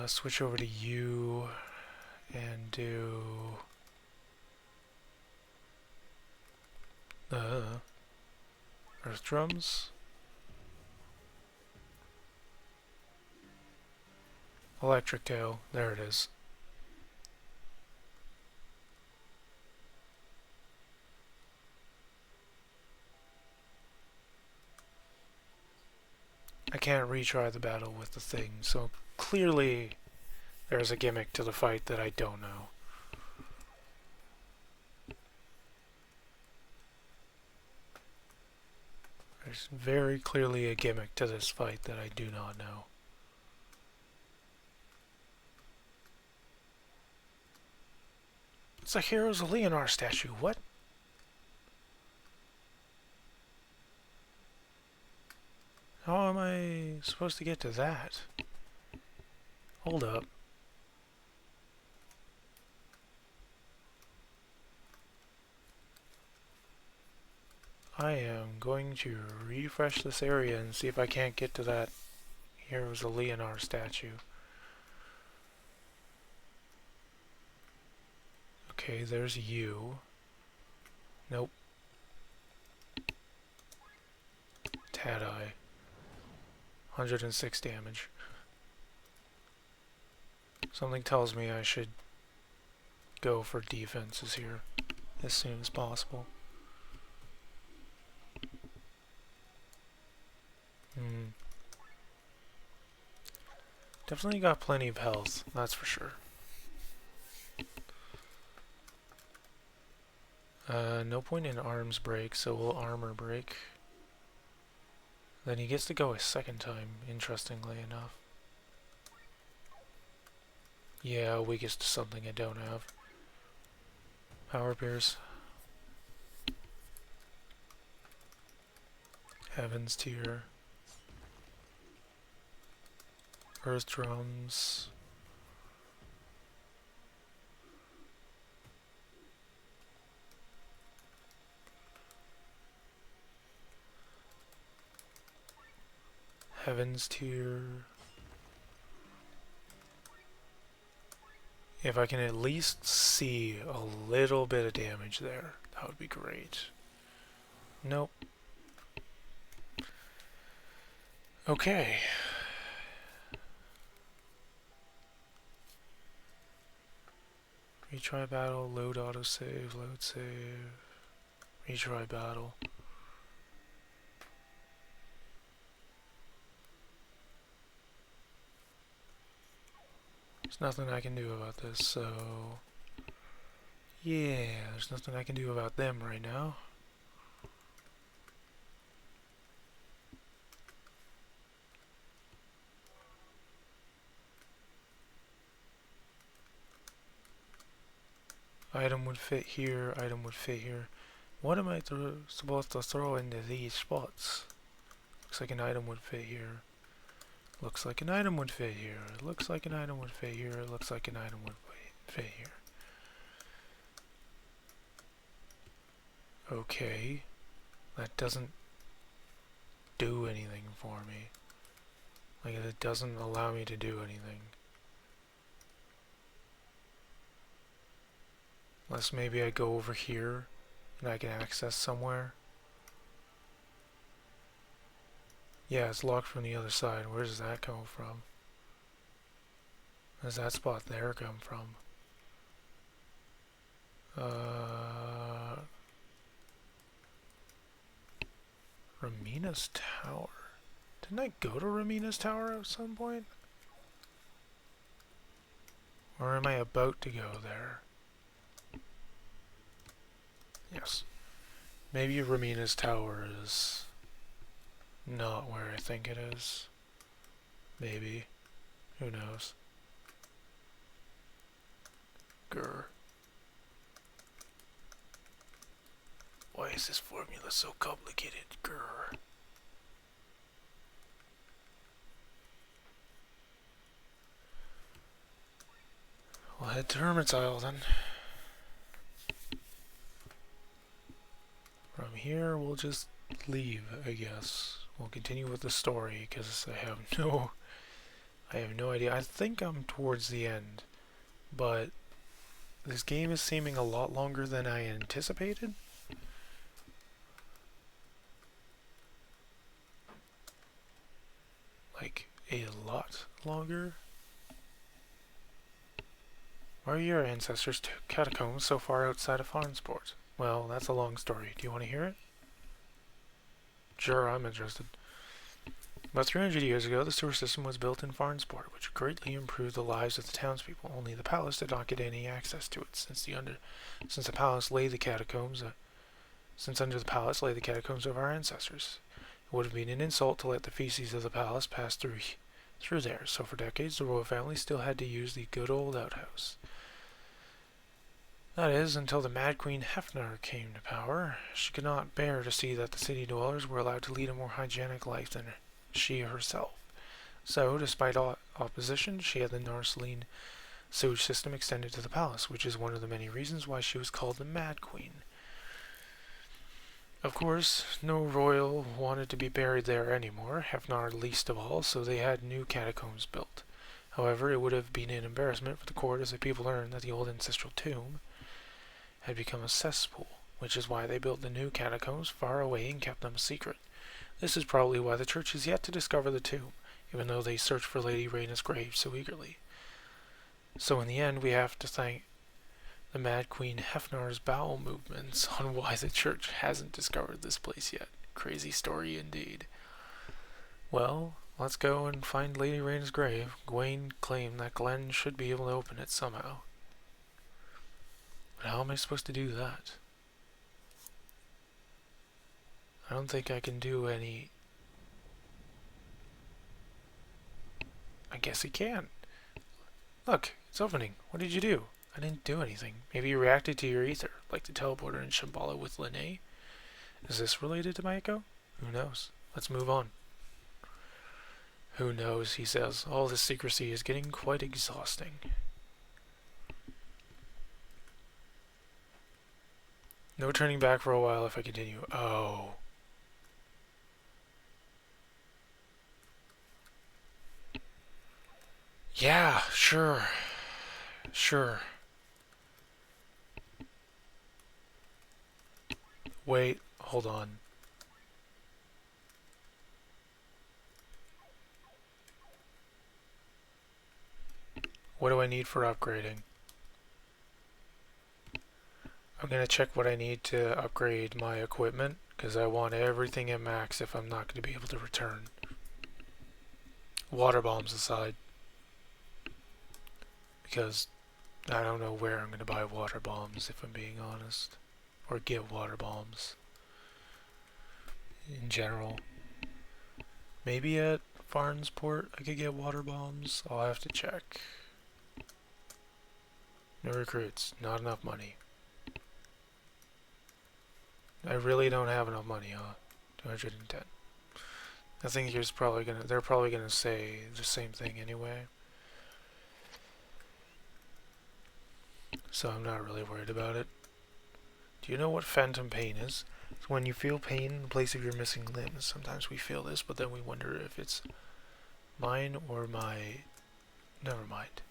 Switch over to you and do earth drums. Electric tail, there it is. I can't retry the battle with the thing, so clearly there's a gimmick to the fight that I don't know. There's very clearly a gimmick to this fight that I do not know. It's a Heroes of Leonard statue, what? How am I supposed to get to that? Hold up. I am going to refresh this area and see if I can't get to that Heroes of Leonard statue. Okay, there's you. Nope. Tad-Eye. 106 damage. Something tells me I should go for defenses here as soon as possible. Definitely got plenty of health, that's for sure. No point in arms break, so we'll armor break. Then he gets to go a second time, interestingly enough. Yeah, weakest to something I don't have. Power Pierce. Heaven's Tier. Earth Drums. Heaven's Tier. If I can at least see a little bit of damage there, that would be great. Nope. Okay. Retry battle, load autosave, load save. Retry battle. There's nothing I can do about this, so... yeah, there's nothing I can do about them right now. Item would fit here, item would fit here. What am I supposed to throw into these spots? Looks like an item would fit here. Looks like an item would fit here. It looks like an item would fit here. It looks like an item would fit here. Okay. That doesn't do anything for me. Like, it doesn't allow me to do anything. Unless maybe I go over here and I can access somewhere. Yeah, it's locked from the other side. Where does that come from? Where does that spot there come from? Ramina's Tower. Didn't I go to Ramina's Tower at some point? Or am I about to go there? Yes. Maybe Ramina's Tower is not where I think it is. Maybe. Who knows? Grr. Why is this formula so complicated? Grr. We'll head to Hermit's Isle then. From here, we'll just leave, I guess. We'll continue with the story, because I have no I have no idea. I think I'm towards the end, but this game is seeming a lot longer than I anticipated. Like, a lot longer. Why are your ancestors' catacombs so far outside of Farnsport? Well, that's a long story. Do you want to hear it? Sure, I'm interested. About 300 years ago, the sewer system was built in Farnsport, which greatly improved the lives of the townspeople. Only the palace did not get any access to it, since the palace lay the catacombs. Since under the palace lay the catacombs of our ancestors, it would have been an insult to let the feces of the palace pass through there. So for decades, the royal family still had to use the good old outhouse. That is, until the Mad Queen Hefner came to power. She could not bear to see that the city dwellers were allowed to lead a more hygienic life than she herself. So, despite opposition, she had the Narceline sewage system extended to the palace, which is one of the many reasons why she was called the Mad Queen. Of course, no royal wanted to be buried there anymore, Hefner least of all, so they had new catacombs built. However, it would have been an embarrassment for the court as the people learned that the old ancestral tomb had become a cesspool, which is why they built the new catacombs far away and kept them a secret. This is probably why the church has yet to discover the tomb, even though they searched for Lady Rhaena's grave so eagerly. So in the end, we have to thank the Mad Queen Hefner's bowel movements on why the church hasn't discovered this place yet. Crazy story indeed. Well, let's go and find Lady Rhaena's grave. Gawain claimed that Glenn should be able to open it somehow. But how am I supposed to do that? I don't think I can do any... I guess he can. Look, it's opening. What did you do? I didn't do anything. Maybe you reacted to your ether, like the teleporter in Shambhala with Linnae. Is this related to my echo? Who knows? Let's move on. Who knows, he says. All this secrecy is getting quite exhausting. No turning back for a while if I continue. Oh. Yeah, sure. Sure. Wait, hold on. What do I need for upgrading? I'm gonna check what I need to upgrade my equipment, because I want everything at max if I'm not going to be able to return. Water bombs aside. Because I don't know where I'm going to buy water bombs, if I'm being honest. Or get water bombs. In general. Maybe at Farnsport I could get water bombs. I'll have to check. No recruits. Not enough money. I really don't have enough money, huh? 210. I think they're probably gonna say the same thing anyway. So I'm not really worried about it. Do you know what phantom pain is? It's when you feel pain in the place of your missing limbs. Sometimes we feel this, but then we wonder if it's mine or my... Never mind.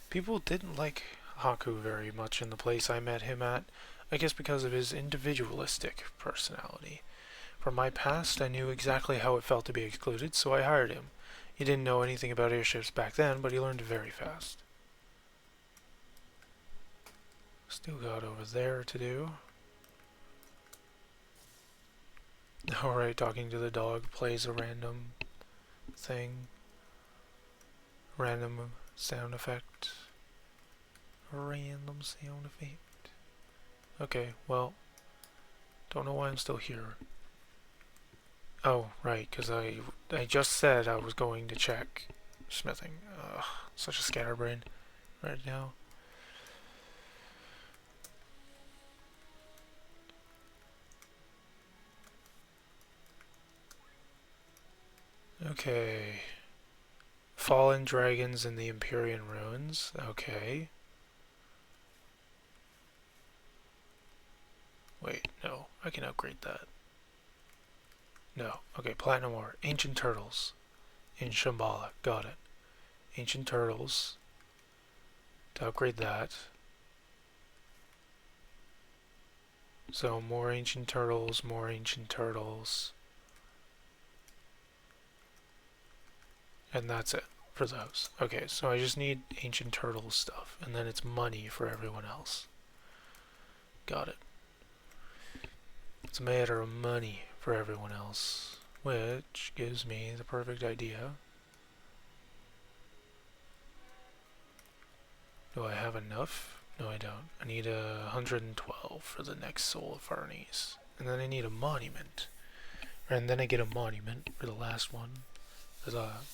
People didn't like Haku very much in the place I met him at. I guess because of his individualistic personality. From my past, I knew exactly how it felt to be excluded, so I hired him. He didn't know anything about airships back then, but he learned very fast. Still got over there to do. Alright, talking to the dog plays a random thing. Random sound effect. Random sound effect. Okay, well, don't know why I'm still here. Oh, right, because I just said I was going to check smithing. Ugh, such a scatterbrain right now. Okay. Fallen dragons in the Empyrean ruins. Okay. Wait, no. I can upgrade that. No. Okay, platinum ore. Ancient turtles in Shambhala. Got it. ancient turtles to upgrade that. So more ancient turtles, more ancient turtles. And that's it for those. Okay, so I just need ancient turtles stuff, and then it's money for everyone else. Got it. It's a matter of money for everyone else, which gives me the perfect idea. Do I have enough? No, I don't. I need 112 for the next Soul of Farnes. And then I need a monument. And then I get a monument for the last one.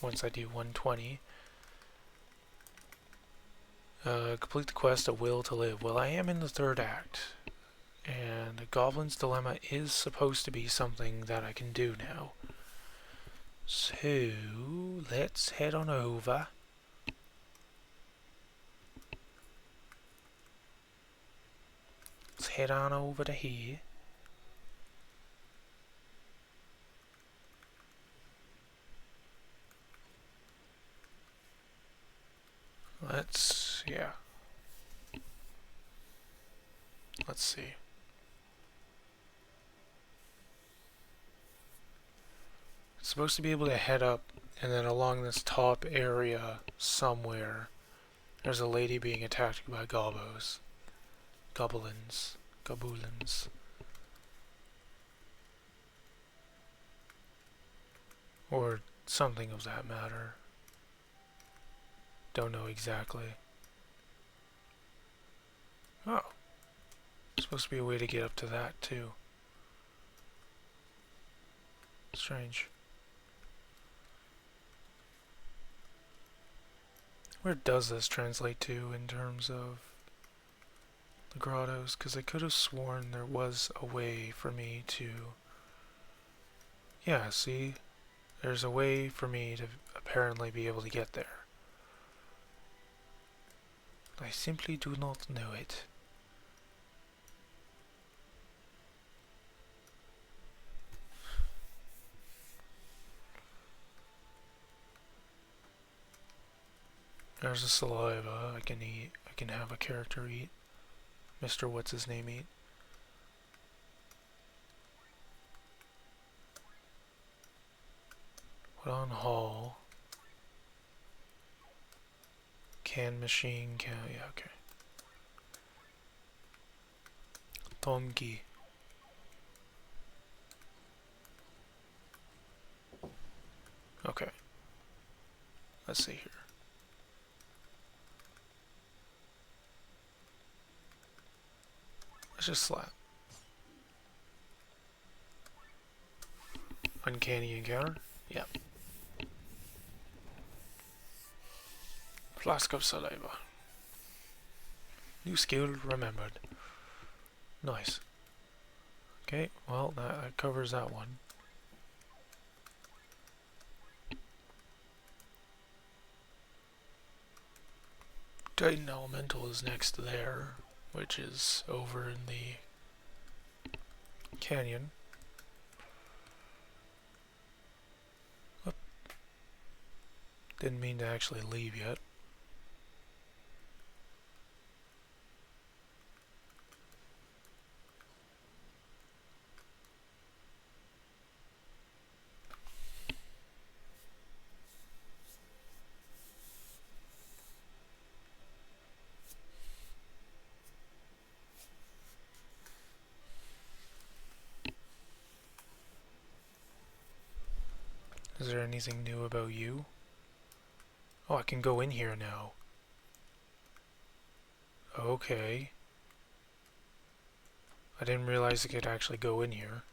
Once I do 120. Complete the quest, A Will to Live. Well, I am in the third act. And a Goblin's Dilemma is supposed to be something that I can do now. So, let's head on over. Let's head on over to here. Yeah. Let's see. It's supposed to be able to head up, and then along this top area somewhere, there's a lady being attacked by gobos. Goblins. Gobulins. Or something of that matter. Don't know exactly. Oh. There's supposed to be a way to get up to that, too. Strange. Where does this translate to in terms of the grottos? Because I could have sworn there was a way for me to... Yeah, see? There's a way for me to apparently be able to get there. I simply do not know it. There's a saliva I can eat. I can have a character eat. Mr. What's his name eat. Put on haul. Can machine, yeah, okay. Tomki. Okay. Let's see here. Let's just slap. Uncanny encounter? Yep. Flask of saliva. New skill remembered. Nice. Okay, well, that covers that one. Titan Elemental is next there, which is over in the canyon. Whoop. Didn't mean to actually leave yet. Is there anything new about you? Oh, I can go in here now. Okay. I didn't realize I could actually go in here.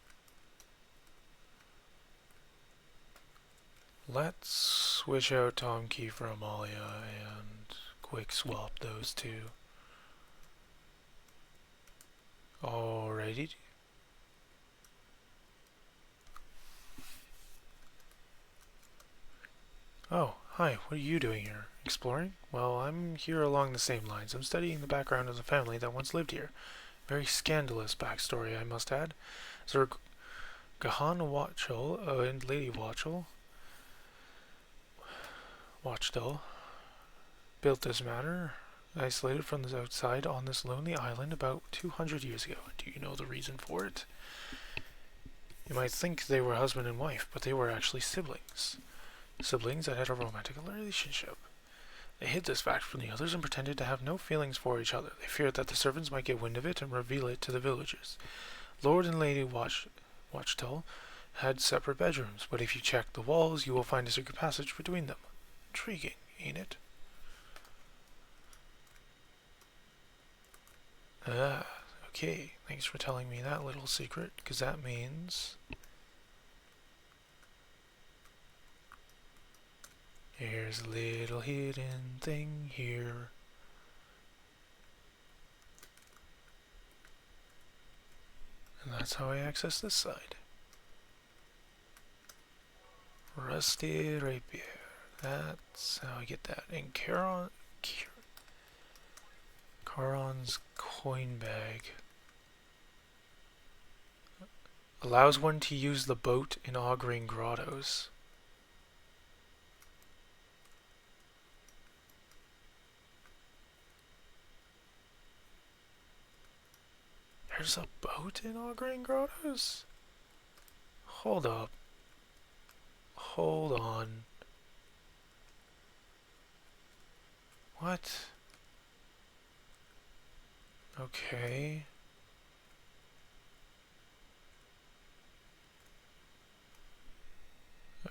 Let's switch out Tom Key for Amalia and quick swap those two. Alrighty. Oh, hi, what are you doing here? Exploring? Well, I'm here along the same lines. I'm studying the background of a family that once lived here. Very scandalous backstory, I must add. Sir Gahan Watchell and Lady Watchell. Watchdell. built this manor, isolated from the outside on this lonely island about 200 years ago. Do you know the reason for it? You might think they were husband and wife, but they were actually siblings. Siblings that had a romantic relationship. They hid this fact from the others and pretended to have no feelings for each other. They feared that the servants might get wind of it and reveal it to the villagers. Lord and Lady Watchtoll had separate bedrooms, but if you check the walls, you will find a secret passage between them. Intriguing, ain't it? Ah, okay. Thanks for telling me that little secret, because that means there's a little hidden thing here. And that's how I access this side. Rusty rapier. That's how I get that. And Charon's coin bag allows one to use the boat in auguring grottos. There's a boat in auguring grottos? Hold up. Hold on. What? Okay.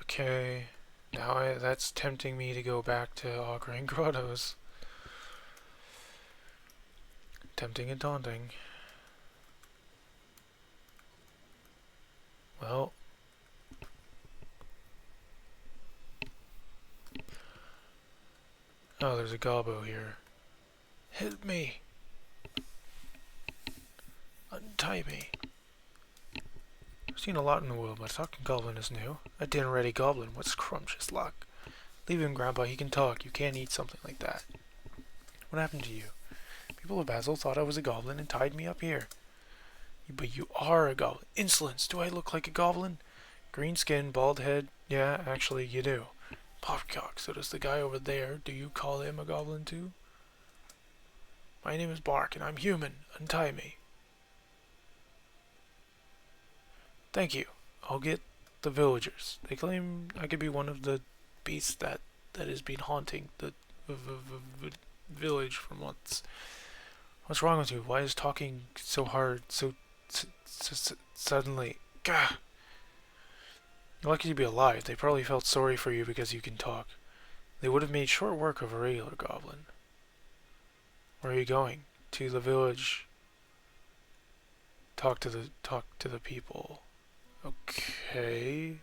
Okay. Now that's tempting me to go back to auguring grottos. Tempting and daunting. Well. Oh, there's a gobbo here. Help me! Untie me. I've seen a lot in the world, but talking goblin is new. A dinner-ready goblin, what scrumptious luck. Leave him, Grandpa, he can talk. You can't eat something like that. What happened to you? People of Basil thought I was a goblin and tied me up here. But you are a goblin. Insolence! Do I look like a goblin? Green skin, bald head. Yeah, actually, you do. Poppycock, so does the guy over there. Do you call him a goblin too? My name is Bark, and I'm human. Untie me. Thank you. I'll get the villagers. They claim I could be one of the beasts that has been haunting the village for months. What's wrong with you? Why is talking so hard, so suddenly? Gah! You're lucky to be alive. They probably felt sorry for you because you can talk. They would have made short work of a regular goblin. Where are you going? To the village. Talk to the people. Okay.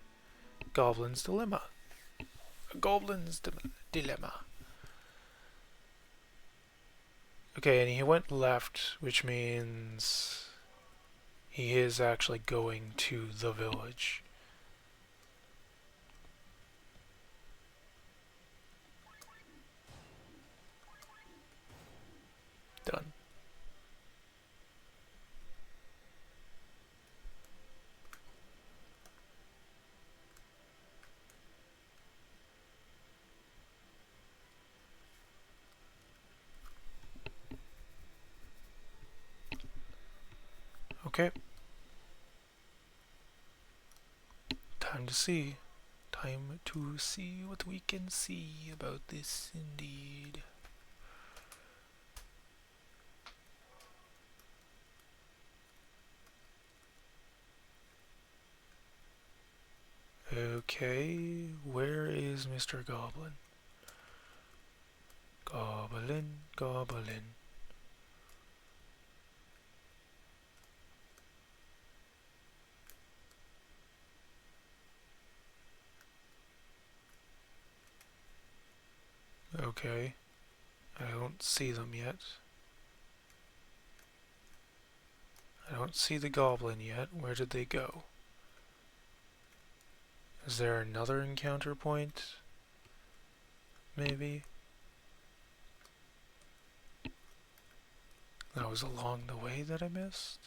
Goblin's dilemma. A goblin's dilemma. Okay, and he went left, which means he is actually going to the village. Done. Okay. Time to see. Time to see what we can see about this indeed. Okay, where is Mr. Goblin? Goblin, goblin. Okay, I don't see them yet. I don't see the goblin yet. Where did they go? Is there another encounter point? Maybe? That was along the way that I missed?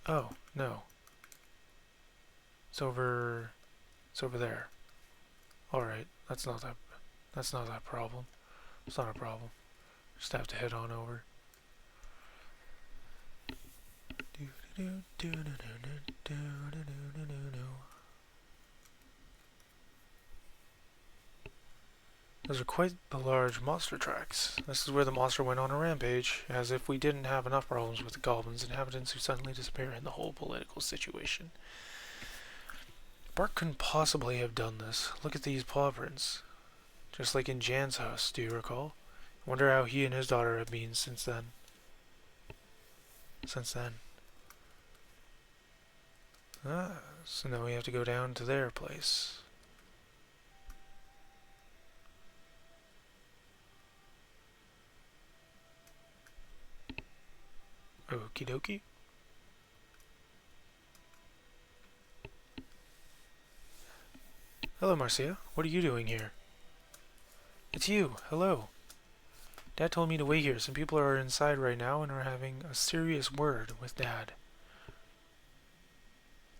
Oh, no. It's over there. Alright, that's not that problem. It's not a problem. Just have to head on over. Those are quite the large monster tracks. This is where the monster went on a rampage, as if we didn't have enough problems with the goblins, inhabitants who suddenly disappear, and the whole political situation. Bart couldn't possibly have done this. Look at these paw prints. Just like in Jan's house, do you recall? Wonder how he and his daughter have been since then. Ah, so now we have to go down to their place. Okie dokie. Hello, Marcia. What are you doing here? It's you. Hello. Dad told me to wait here. Some people are inside right now and are having a serious word with Dad.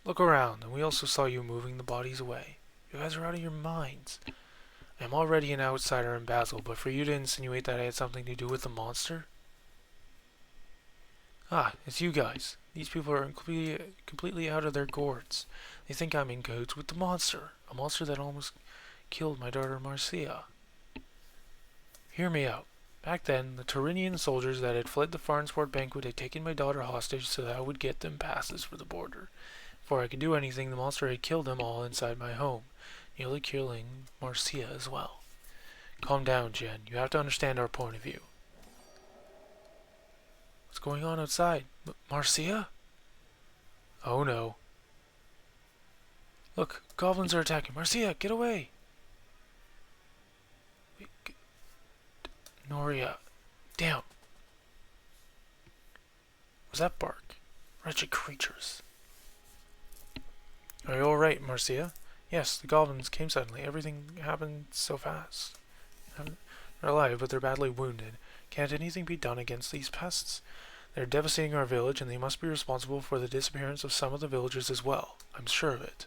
Look around, and we also saw you moving the bodies away. You guys are out of your minds. I am already an outsider in Basel, but for you to insinuate that I had something to do with the monster? Ah, it's you guys. These people are completely out of their gourds. They think I'm in cahoots with the monster, a monster that almost killed my daughter Marcia. Hear me out. Back then, the Turinian soldiers that had fled the Farnsport banquet had taken my daughter hostage so that I would get them passes for the border. Before I could do anything, the monster had killed them all inside my home, nearly killing Marcia as well. Calm down, Jen. You have to understand our point of view. What's going on outside? Marcia? Oh no. Look, goblins are attacking. Marcia, get away! Noria. Damn. Was that bark? Wretched creatures. Are you alright, Marcia? Yes, the goblins came suddenly. Everything happened so fast. They're alive, but they're badly wounded. Can't anything be done against these pests? They're devastating our village, and they must be responsible for the disappearance of some of the villagers as well. I'm sure of it.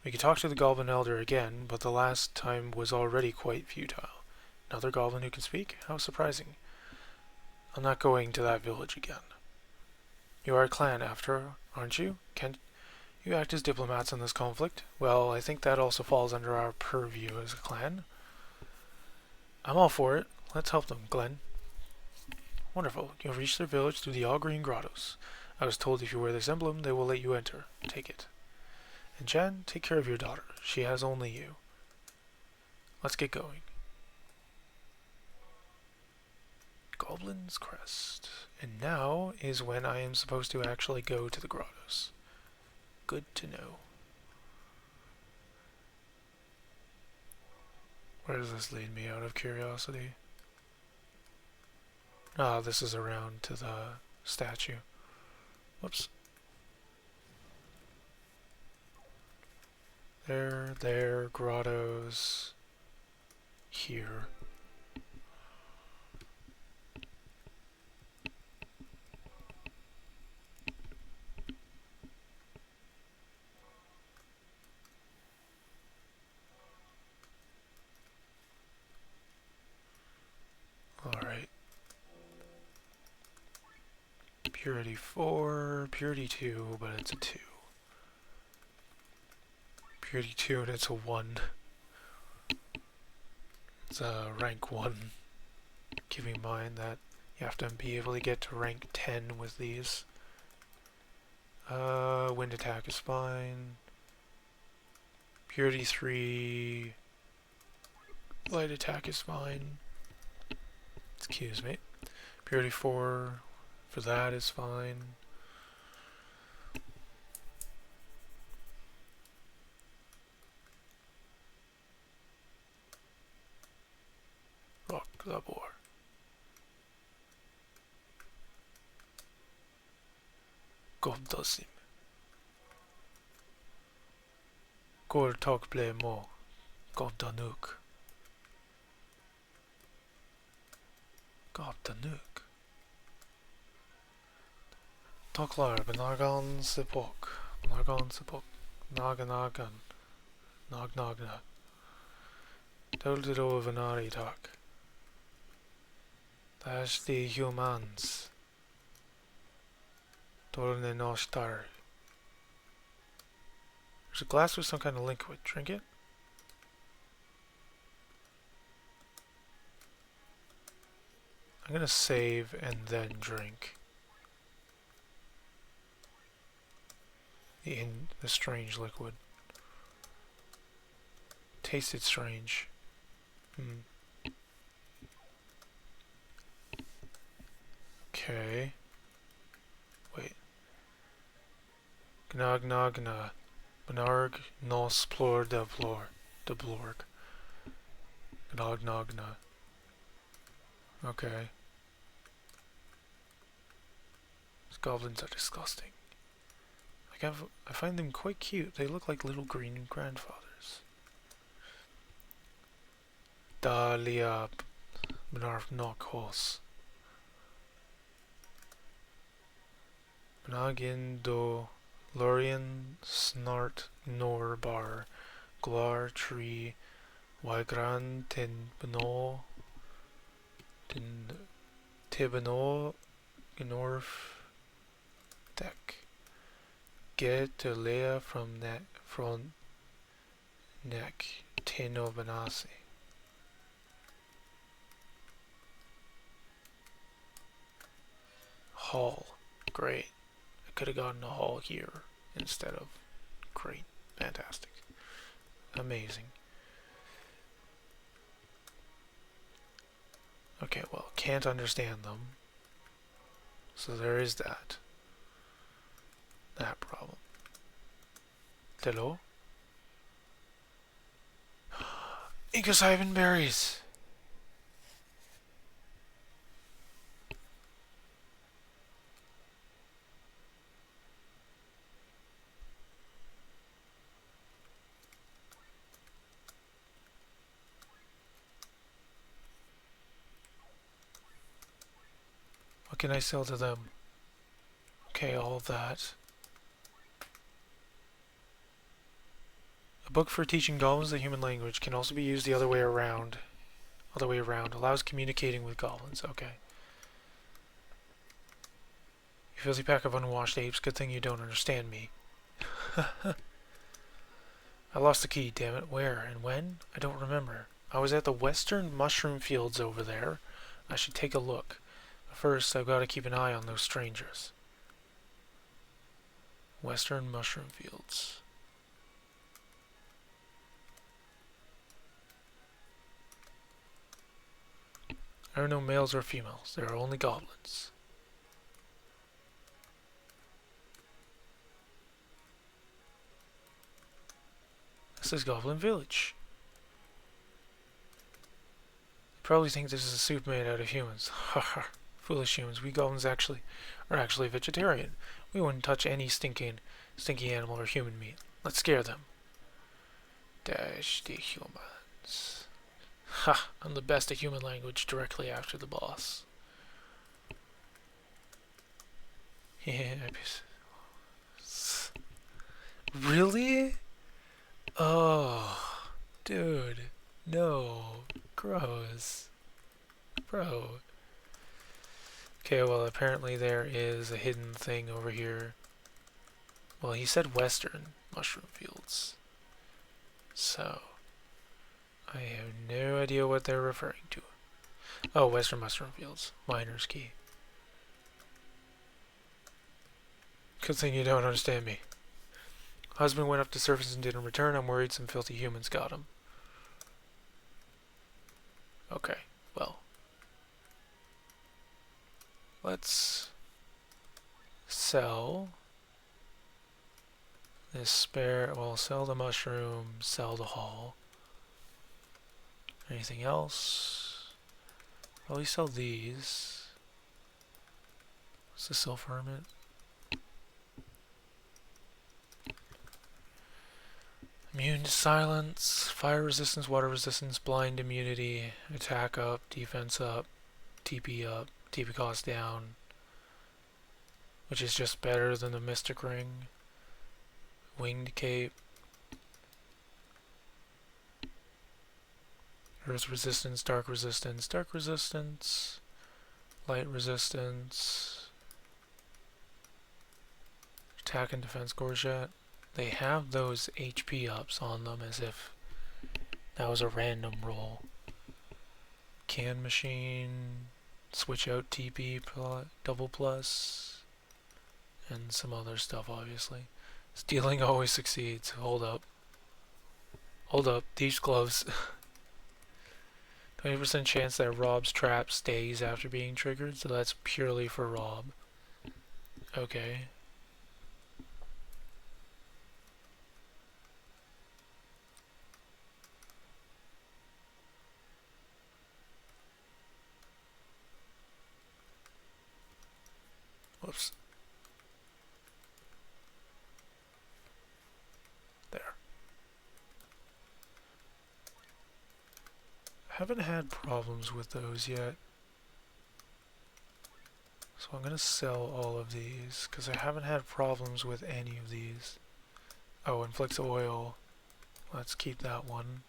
We could talk to the Goblin Elder again, but the last time was already quite futile. Another goblin who can speak? How surprising. I'm not going to that village again. You are a clan after, aren't you? Can't you act as diplomats in this conflict? Well, I think that also falls under our purview as a clan. I'm all for it. Let's help them, Glenn. Wonderful. You have reached their village through the all-green grottos. I was told if you wear this emblem, they will let you enter. Take it. And Jan, take care of your daughter. She has only you. Let's get going. Goblin's Crest. And now is when I am supposed to actually go to the grottos. Good to know. Where does this lead me out of curiosity? Ah, this is around to the statue. Whoops. There, grottos. Here. Alright. Purity 4, Purity 2, but it's a 2. Purity 2 and it's a 1. It's a rank 1. Keeping in mind that you have to be able to get to rank 10 with these. Wind attack is fine. Purity 3. Light attack is fine. Excuse me. Purity 4 for that is fine. Rock labor. Govdasim. Gor tog ble mo. Govdanuk. Govdanuk. Toklar benagan sepok. Benagan sepok. Naganagan. Nagnagna. Doldito Venari talk. That's the humans. Dolne Nostar. There's a glass with some kind of liquid. Drink it. I'm gonna save and then drink. The strange liquid. Tasted strange. Okay. Wait. Gna gna gna. Benarg nos plor de plor. De blorg. Gna gna gna. Okay. These goblins are disgusting. I find them quite cute. They look like little green grandfathers. Dalia Benarv nok hos. Benagin do Lorian snart nor bar. Glar tree. Wygran ten beno. Ten tibeno. Gnorf. Deck. Get to Leia from neck Teno Benassi. Hall. Great. I could have gotten a hall here instead of great. Fantastic. Amazing. Okay, well, can't understand them. So there is that. That problem. Hello? Ecosiven berries! What can I sell to them? Okay, all of that. A book for teaching goblins the human language can also be used the other way around. Allows communicating with goblins. Okay. You filthy pack of unwashed apes. Good thing you don't understand me. I lost the key, damn it. Where and when? I don't remember. I was at the western mushroom fields over there. I should take a look. But first, I've got to keep an eye on those strangers. Western mushroom fields. There are no males or females. There are only goblins. This is Goblin Village. You probably think this is a soup made out of humans. Haha. Foolish humans. We goblins are actually vegetarian. We wouldn't touch any stinky animal or human meat. Let's scare them. Dash the humans. Ha! I'm the best at human language directly after the boss. Yeah. Really? Oh, dude. No. Gross. Bro. Okay, well, apparently there is a hidden thing over here. Well, he said western mushroom fields. So, I have no idea what they're referring to. Oh, western mushroom fields. Miner's key. Good thing you don't understand me. Husband went up to surface and didn't return. I'm worried some filthy humans got him. Okay, well. Let's sell this spare. Well, sell the mushroom, sell the haul. Anything else? Probably sell these. What's the sulfur hermit? Immune to silence, fire resistance, water resistance, blind immunity, attack up, defense up, TP cost down, which is just better than the Mystic Ring. Winged Cape. Earth resistance, dark resistance, dark resistance, light resistance, attack and defense courgette. They have those HP ups on them as if that was a random roll. Can machine, switch out TP double plus, and some other stuff obviously. Stealing always succeeds. Hold up. Hold up. These gloves. 20% chance that Rob's trap stays after being triggered, so that's purely for Rob. Okay. Whoops. There. I haven't had problems with those yet. So I'm going to sell all of these, because I haven't had problems with any of these. Oh, inflicts oil. Let's keep that one.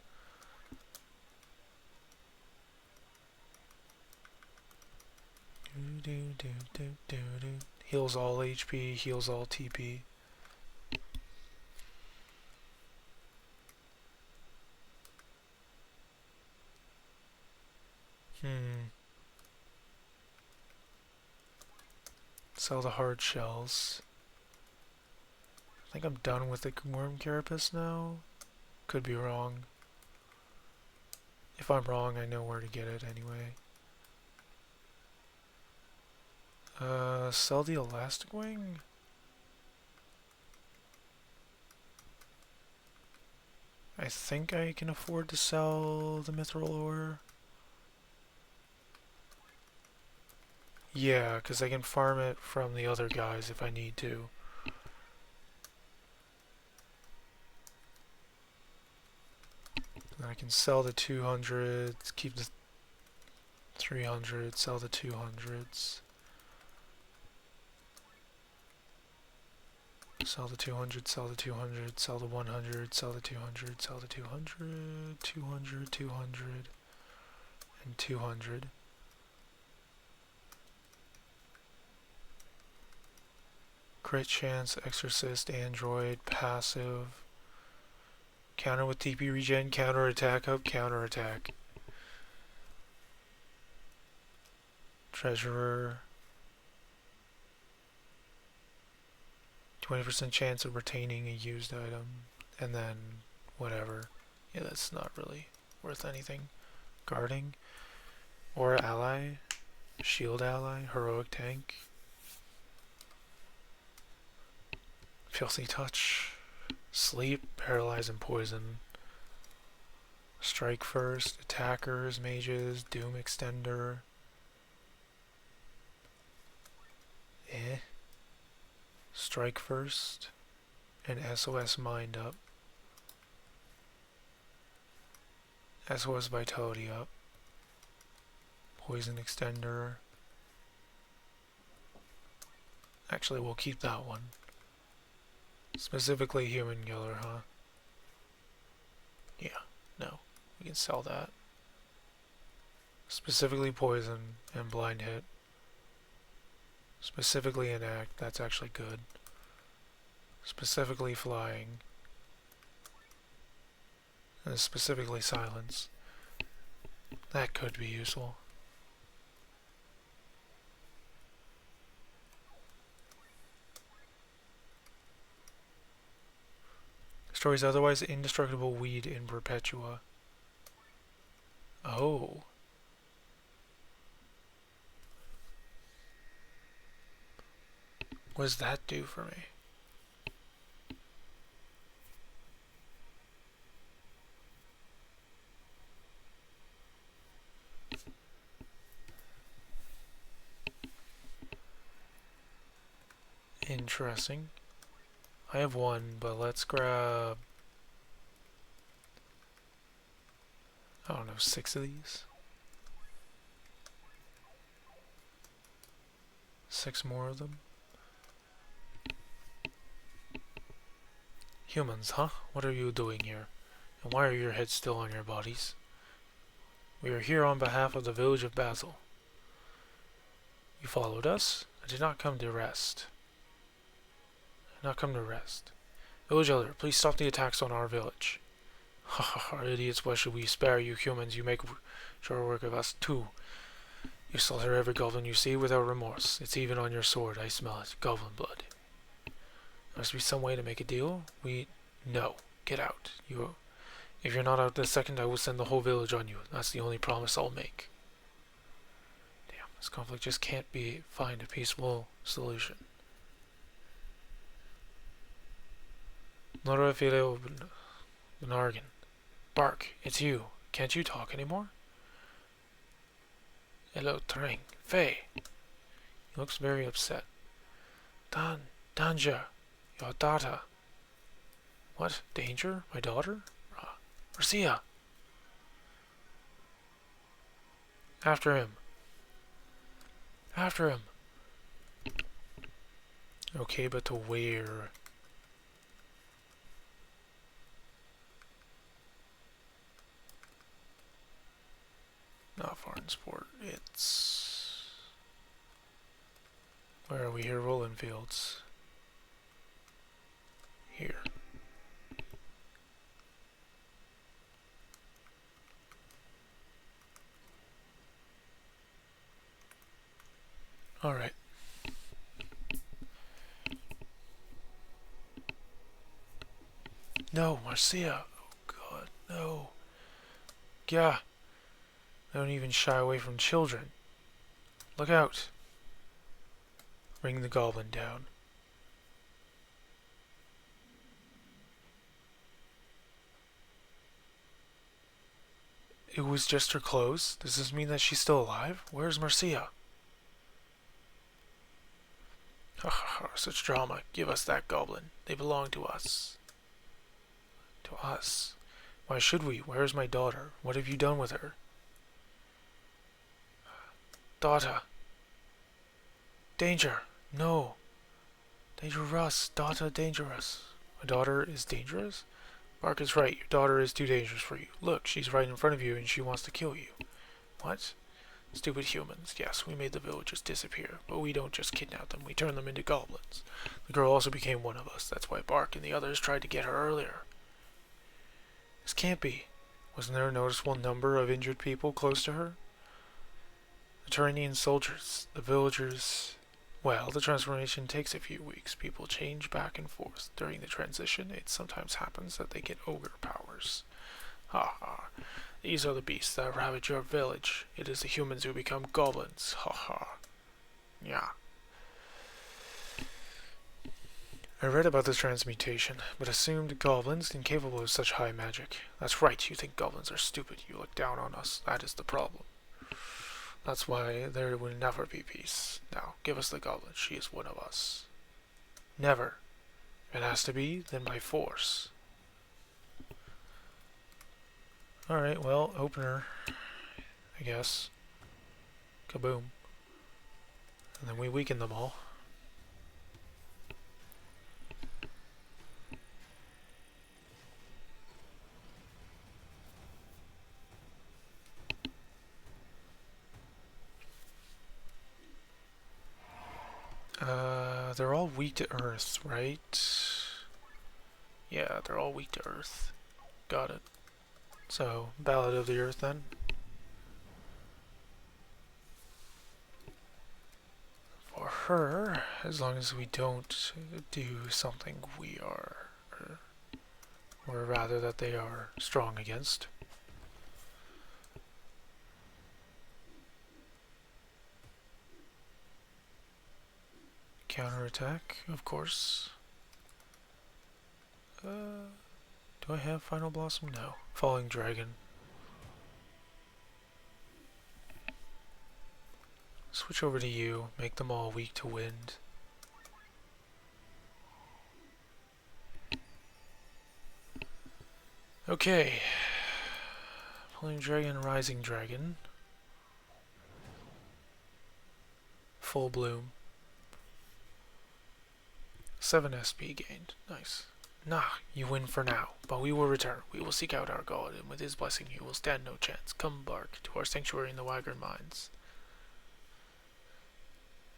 Heals all HP, heals all TP. Sell the hard shells. I think I'm done with the worm carapace now. Could be wrong. If I'm wrong, I know where to get it anyway. Sell the elastic wing? I think I can afford to sell the mithril ore. Yeah, because I can farm it from the other guys if I need to. And I can sell the 200s, keep the 300s, sell the 200s. Sell the 200, sell the 200, sell the 100, sell the 200, sell the 200, 200, 200, and 200. Crit chance, exorcist, android, passive. Counter with TP regen, counter attack up, counter attack. Treasurer. 20% chance of retaining a used item, and then whatever. Yeah, that's not really worth anything. Guarding, or ally, shield ally, heroic tank. Filthy touch, sleep, paralyze and poison. Strike first, attackers, mages, doom extender. Strike first, and SOS mind up. SOS vitality up. Poison extender. Actually, we'll keep that one. Specifically human killer, huh? Yeah, no. We can sell that. Specifically poison and blind hit. Specifically enact, that's actually good. Specifically flying. And specifically silence. That could be useful. Destroys otherwise indestructible weed in Perpetua. Oh. What does that do for me? Interesting. I have one, but let's grab, I don't know, 6 of these? 6 more of them? Humans, huh? What are you doing here? And why are your heads still on your bodies? We are here on behalf of the village of Basel. You followed us? I did not come to rest. I did not come to rest. Village elder, please stop the attacks on our village. Ha ha ha, idiots, why should we spare you humans? You make short work of us too. You slaughter every goblin you see without remorse. It's even on your sword, I smell it. Goblin blood. There must be some way to make a deal. No. Get out. If you're not out this second, I will send the whole village on you. That's the only promise I'll make. Damn, this conflict just can't find a peaceful solution. Nora Filio Benargan. Bark, it's you. Can't you talk anymore? Hello, Trang. Faye. He looks very upset. Danger. Your daughter. What? Danger? My daughter? Marcia! After him. After him. Okay, but to where? Not foreign sport. It's... Where are we here? Rolling Fields. Here. Alright. No, Marcia. Oh god, no. Yeah. Don't even shy away from children. Look out. Bring the goblin down. It was just her clothes? Does this mean that she's still alive? Where's Marcia? Ha ha ha, such drama. Give us that goblin. They belong to us. To us? Why should we? Where's my daughter? What have you done with her? Daughter. Danger. No. Dangerous. Daughter dangerous. My daughter is dangerous? Mark is right. Your daughter is too dangerous for you. Look, she's right in front of you and she wants to kill you. What? Stupid humans. Yes, we made the villagers disappear, but we don't just kidnap them. We turn them into goblins. The girl also became one of us. That's why Bark and the others tried to get her earlier. This can't be. Wasn't there a noticeable number of injured people close to her? The Turanian soldiers, the villagers... Well, the transformation takes a few weeks. People change back and forth. During the transition, it sometimes happens that they get ogre powers. Ha ha. These are the beasts that ravage your village. It is the humans who become goblins. Ha ha. Yeah. I read about this transmutation, but assumed goblins incapable of such high magic. That's right, you think goblins are stupid. You look down on us. That is the problem. That's why there will never be peace. Now, give us the goblin. She is one of us. Never. If it has to be, then by force. Alright, well, opener, I guess. Kaboom. And then we weaken them all. They're all weak to earth, right? Yeah, they're all weak to earth. Got it. So, Ballad of the Earth then. For her, as long as we don't do something we are, or rather that they are strong against. Counterattack, of course. Do I have Final Blossom? No. Falling Dragon. Switch over to you. Make them all weak to wind. Okay. Falling Dragon, Rising Dragon. Full Bloom. 7 SP gained. Nice. Nah, you win for now, but we will return. We will seek out our god, and with his blessing you will stand no chance. Come, Bark, to our sanctuary in the Wyvern Mines.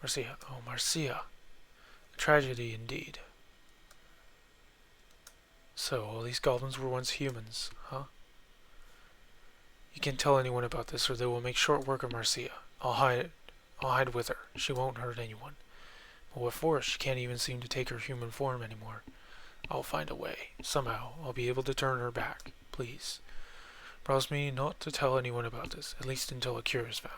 Marcia. Oh, Marcia. A tragedy indeed. So, all these goblins were once humans, huh? You can't tell anyone about this or they will make short work of Marcia. I'll hide with her. She won't hurt anyone. But what for? She can't even seem to take her human form anymore. I'll find a way. Somehow, I'll be able to turn her back. Please. Promise me not to tell anyone about this, at least until a cure is found.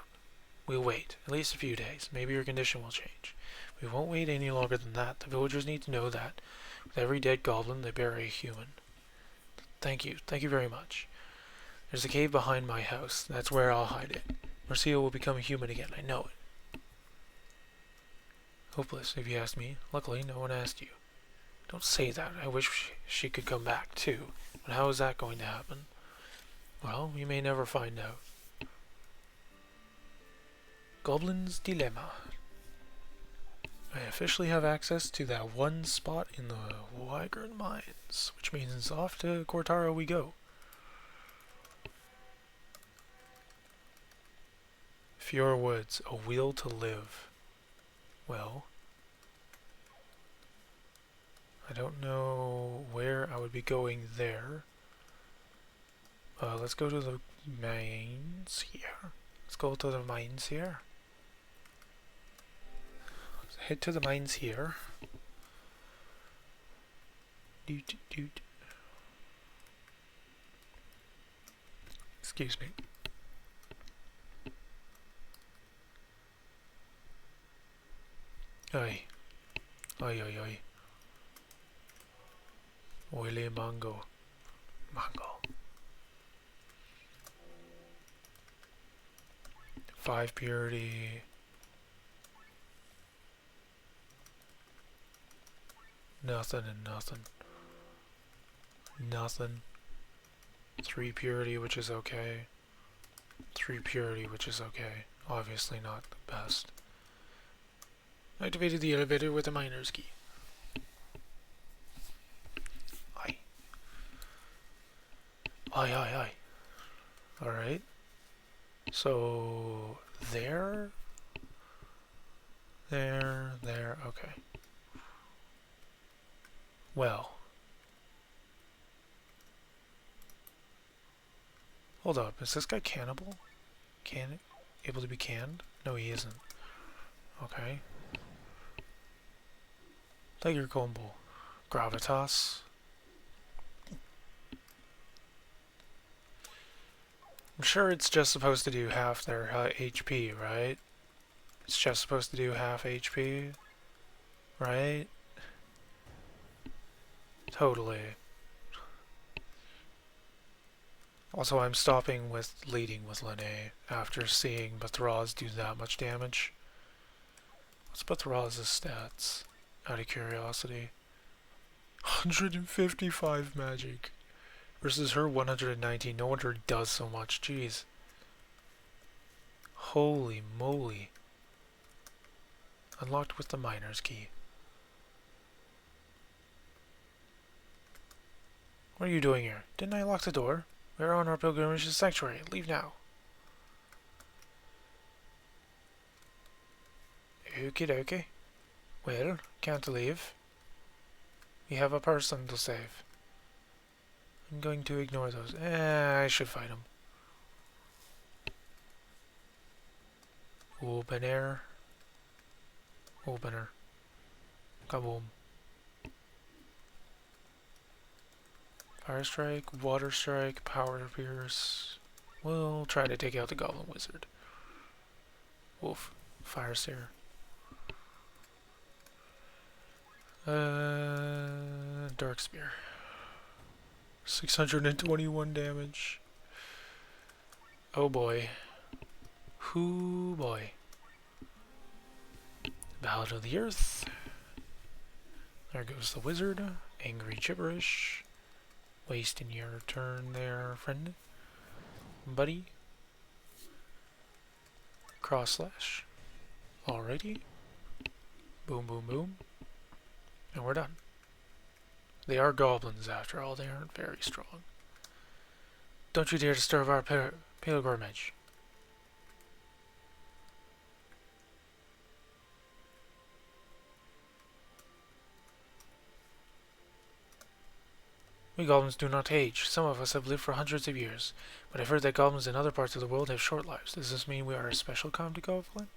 We'll wait, at least a few days. Maybe your condition will change. We won't wait any longer than that. The villagers need to know that with every dead goblin, they bury a human. Thank you very much. There's a cave behind my house. That's where I'll hide it. Marcia will become a human again, I know it. Hopeless, if you ask me. Luckily, no one asked you. Don't say that. I wish she could come back, too. But how is that going to happen? Well, we may never find out. Goblin's Dilemma. I officially have access to that one spot in the Wyvern Mines, which means off to Cortara we go. Fjord Woods, a will to live. Well, I don't know where I would be going there. Let's go to the mines here. Let's go to the mines here. Let's head to the mines here. Excuse me. Oi. Oi, oi, oi. Oily mango. Mango. 5 purity. Nothing and nothing. Nothing. 3 purity, which is okay. 3 purity, which is okay. Obviously not the best. Activated the elevator with the miner's key. Aye. Aye, aye, aye. Alright. So, there, okay. Well. Hold up, is this guy cannibal? Able to be canned? No, he isn't. Okay. Tiger combo. Gravitas. I'm sure it's just supposed to do half their HP, right? It's just supposed to do half HP, right? Totally. Also, I'm stopping with leading with Lene after seeing Bathraz do that much damage. What's Bathraz's stats? Out of curiosity. 155 magic. Versus her 119. No wonder it does so much. Jeez. Holy moly. Unlocked with the miner's key. What are you doing here? Didn't I lock the door? We're on our pilgrimage to the sanctuary. Leave now. Okie dokie. Well, can't leave. We have a person to save. I'm going to ignore those. I should fight him. Open air. Opener. Kaboom. Fire strike, water strike, power pierce. We'll try to take out the goblin wizard. Wolf. Fire seer. Dark spear. 621 damage. Oh boy. Hoo boy. Ballad of the Earth. There goes the wizard. Angry gibberish. Wasting your turn there, friend. Buddy. Cross slash. Alrighty. Boom, boom, boom. And we're done. They are goblins, after all. They aren't very strong. Don't you dare disturb our pilgrimage. We goblins do not age. Some of us have lived for hundreds of years, but I've heard that goblins in other parts of the world have short lives. Does this mean we are a special kind of goblin?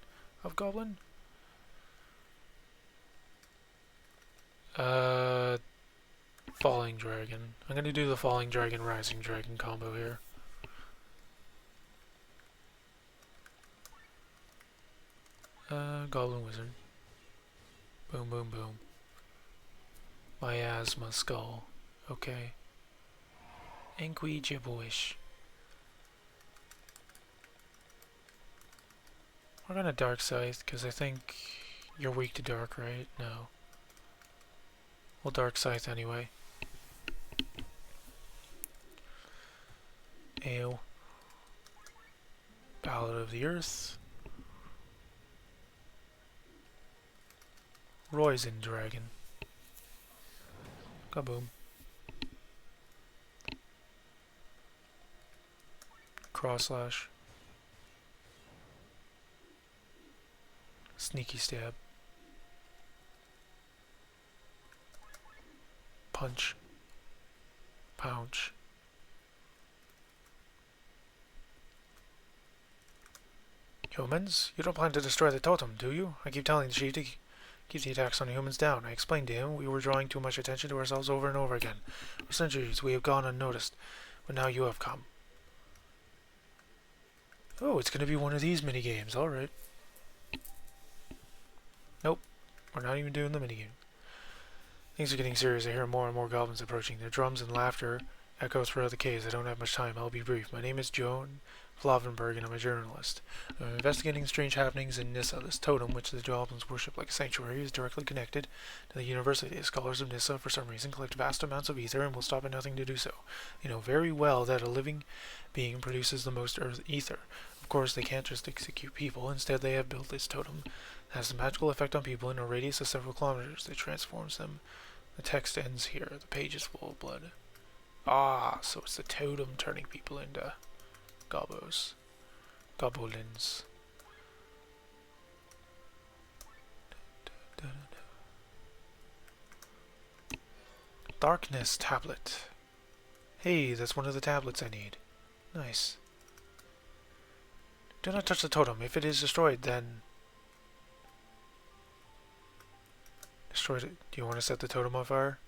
Falling dragon. I'm gonna do the falling dragon, rising dragon combo here. Goblin wizard. Boom, boom, boom. Miasma skull. Okay. Inqui gibberish. We're gonna dark scythe because I think you're weak to dark, right? No. We'll dark scythe anyway. Ew. Ballad of the Earth. Roisin dragon. Kaboom. Cross slash. Sneaky stab. Punch. Pounce. Humans? You don't plan to destroy the totem, do you? I keep telling the chief to keep the attacks on humans down. I explained to him we were drawing too much attention to ourselves over and over again. For centuries we have gone unnoticed, but now you have come. Oh, it's going to be one of these minigames, alright. Nope, we're not even doing the minigame. Things are getting serious. I hear more and more goblins approaching. Their drums and laughter echo throughout the caves. I don't have much time. I'll be brief. My name is Joan Flavenberg, and I'm a journalist. I'm investigating strange happenings in Nissa. This totem, which the goblins worship like a sanctuary, is directly connected to the university. The scholars of Nissa, for some reason, collect vast amounts of ether and will stop at nothing to do so. They know very well that a living being produces the most earth ether. Of course, they can't just execute people. Instead, they have built this totem that has a magical effect on people in a radius of several kilometers. It transforms them. The text ends here. The page is full of blood. Ah, so it's the totem turning people into goblins. Darkness tablet. Hey, that's one of the tablets I need. Nice. Do not touch the totem. If it is destroyed, then... Destroy it. Do you want to set the totem on fire?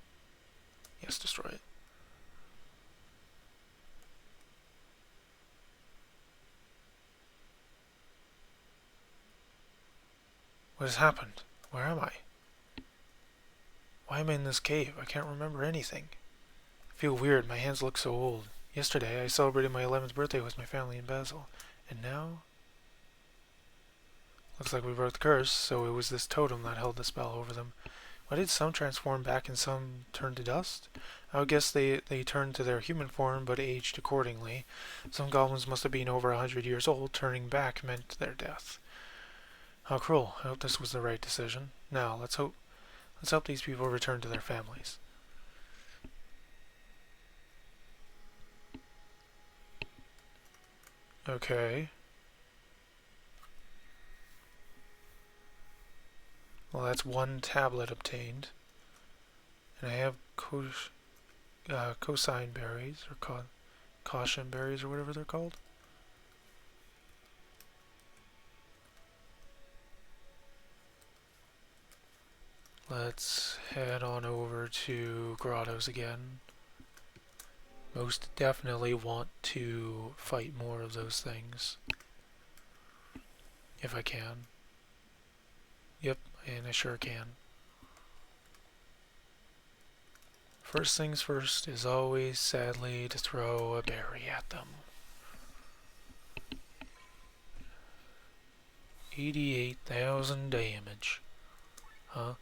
Yes, destroy it. What has happened? Where am I? Why am I in this cave? I can't remember anything. I feel weird. My hands look so old. Yesterday, I celebrated my 11th birthday with my family in Basel. And now... Looks like we broke the curse, so it was this totem that held the spell over them. Why did some transform back and some turn to dust? I would guess they turned to their human form, but aged accordingly. Some goblins must have been over 100 years old. Turning back meant their death. How cruel. I hope this was the right decision. Now, let's help these people return to their families. Okay. Well, that's one tablet obtained. And I have cosine berries, or caution berries, or whatever they're called. Let's head on over to grottos again. Most definitely want to fight more of those things. If I can. Yep, and I sure can. First things first is always, sadly, to throw a berry at them. 88,000 damage. Huh?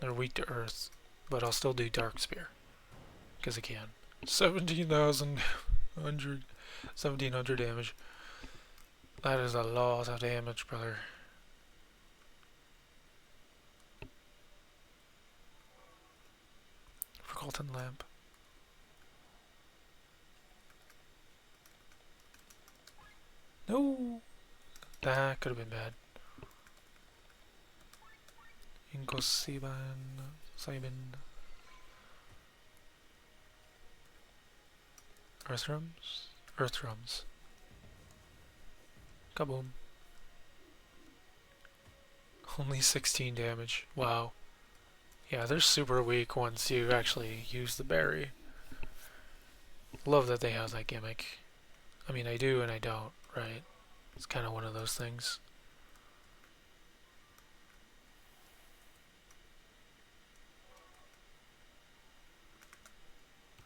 They're weak to earth, but I'll still do Dark Spear. Because I can. 1700 damage. That is a lot of damage, brother. Colton lamp. No! That could have been bad. Inkosiban. Simon. Earthrums? Earthrums. Kaboom. Only 16 damage. Wow. Yeah, they're super weak once you actually use the berry. Love that they have that gimmick. I mean, I do and I don't, right? It's kind of one of those things.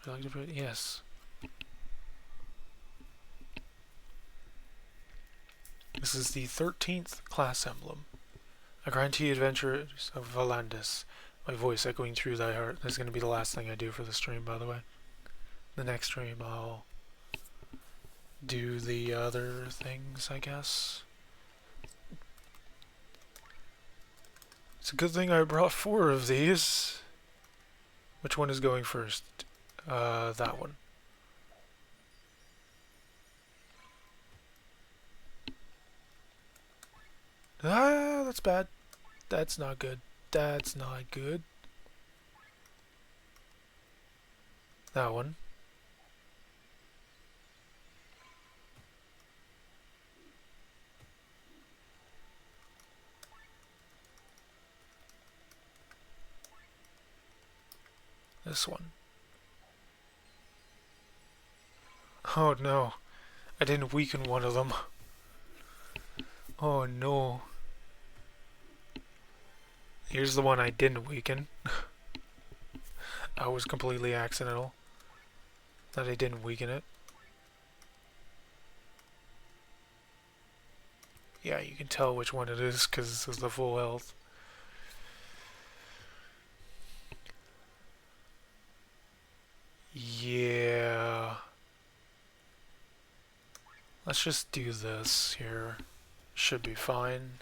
Would you like to put it? Yes. This is the 13th class emblem. I grant ye adventures of Valandis, my voice echoing through thy heart. This is going to be the last thing I do for the stream, by the way. The next stream I'll do the other things, I guess. It's a good thing I brought 4 of these. Which one is going first? That one. Ah, that's bad. That's not good. That's not good. That one. This one. Oh no. I didn't weaken one of them. Oh no. Here's the one I didn't weaken. That was completely accidental. That I didn't weaken it. Yeah, you can tell which one it is because this is the full health. Yeah. Let's just do this here. Should be fine.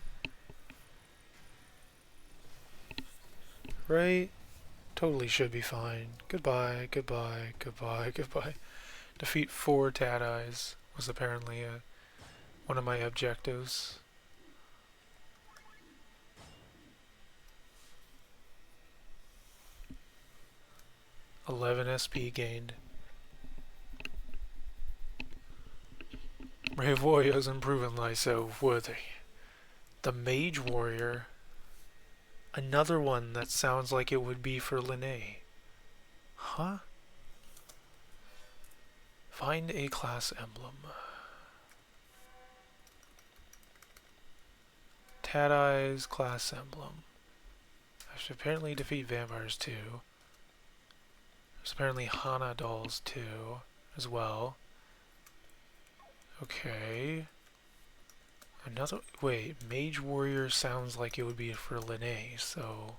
Right? Totally should be fine. Goodbye, goodbye, goodbye, goodbye. Defeat 4 Tad Eyes was apparently one of my objectives. "11 SP gained. Brave warriors and proven thyself worthy. The Mage Warrior. Another one that sounds like it would be for Linnae. Huh? Find a class emblem. Tad Eyes class emblem. I should apparently defeat vampires too. There's apparently Hana dolls too, as well. Okay. Another. Wait, Mage Warrior sounds like it would be for Linnae, so.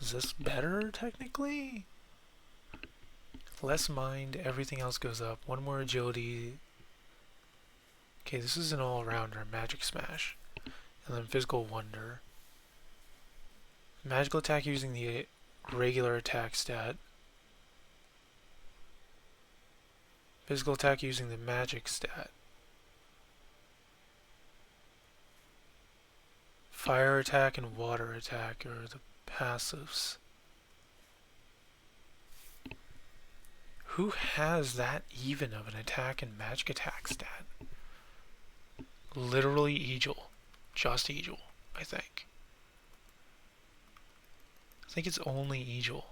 Is this better, technically? Less mind, everything else goes up. 1 more agility. Okay, this is an all-rounder. Magic Smash. And then Physical Wonder. Magical attack using the regular attack stat. Physical attack using the magic stat. Fire attack and water attack are the passives. Who has that even of an attack and magic attack stat? Literally Egil. Just Egil, I think. I think it's only Egil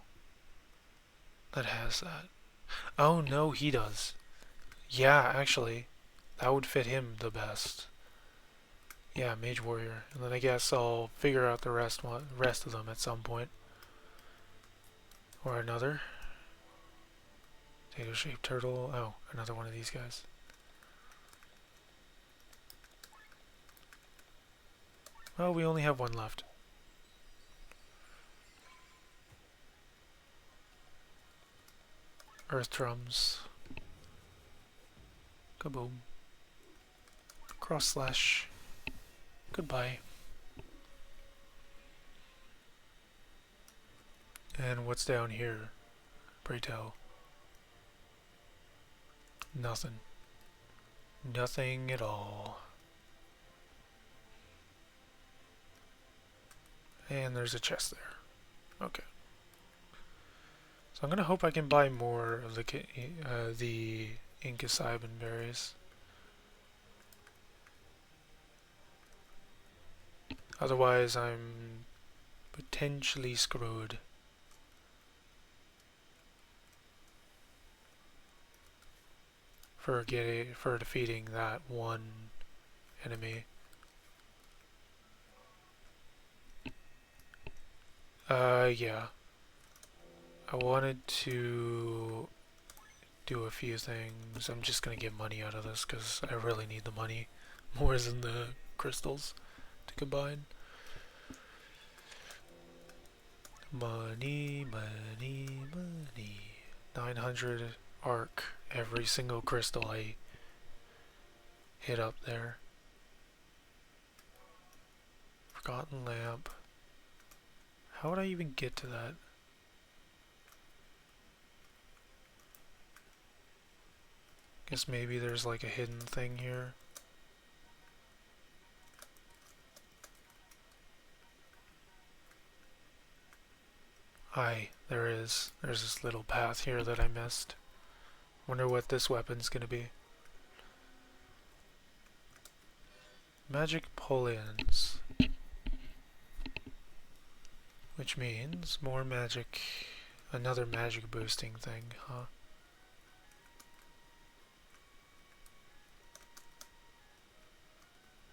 that has that. Oh no, he does. Yeah, actually, that would fit him the best. Yeah, Mage Warrior. And then I guess I'll figure out the rest of them at some point. Or another. Potato-shaped turtle. Oh, another one of these guys. Oh, we only have one left. Earth drums. Kaboom. Cross slash. Goodbye. And what's down here? Pray tell. Nothing. Nothing at all. And there's a chest there. Okay. So I'm gonna hope I can buy more of the Inca Cybin berries. Otherwise, I'm potentially screwed. For defeating that one enemy. Yeah. I wanted to do a few things. I'm just gonna get money out of this because I really need the money more than the crystals to combine. Money, money, money. 900 arc every single crystal I hit up there. Forgotten lamp. How would I even get to that? Guess maybe there's like a hidden thing here. Aye, there is. There's this little path here that I missed. Wonder what this weapon's gonna be. Magic pull-ins. Which means more magic. Another magic boosting thing, huh?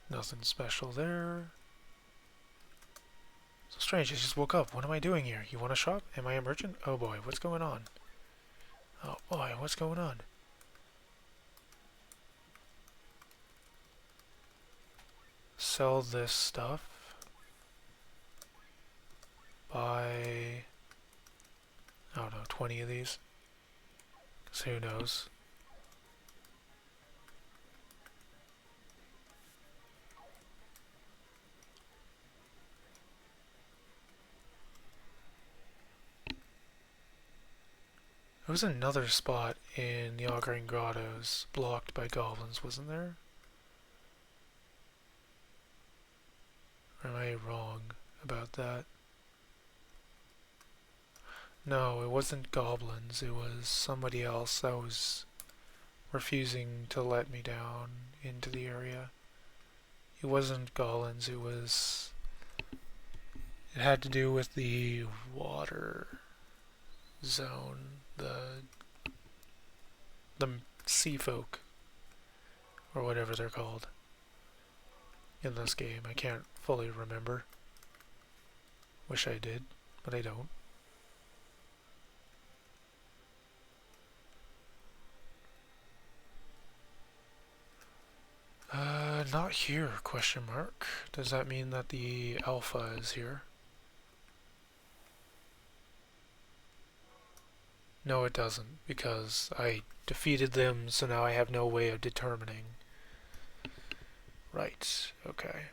Nothing special there. So strange, I just woke up. What am I doing here? You want to shop? Am I a merchant? Oh boy, what's going on? Oh boy, what's going on? Sell this stuff. Buy, I don't know, 20 of these. Because who knows? There was another spot in the Auguring Grottos blocked by goblins, wasn't there? Or am I wrong about that? No, it wasn't goblins, it was somebody else that was refusing to let me down into the area. It wasn't goblins, it had to do with the water zone, the sea folk, or whatever they're called in this game. I can't fully remember. Wish I did, but I don't. Not here, question mark. Does that mean that the alpha is here? No, it doesn't, because I defeated them, so now I have no way of determining. Right, okay.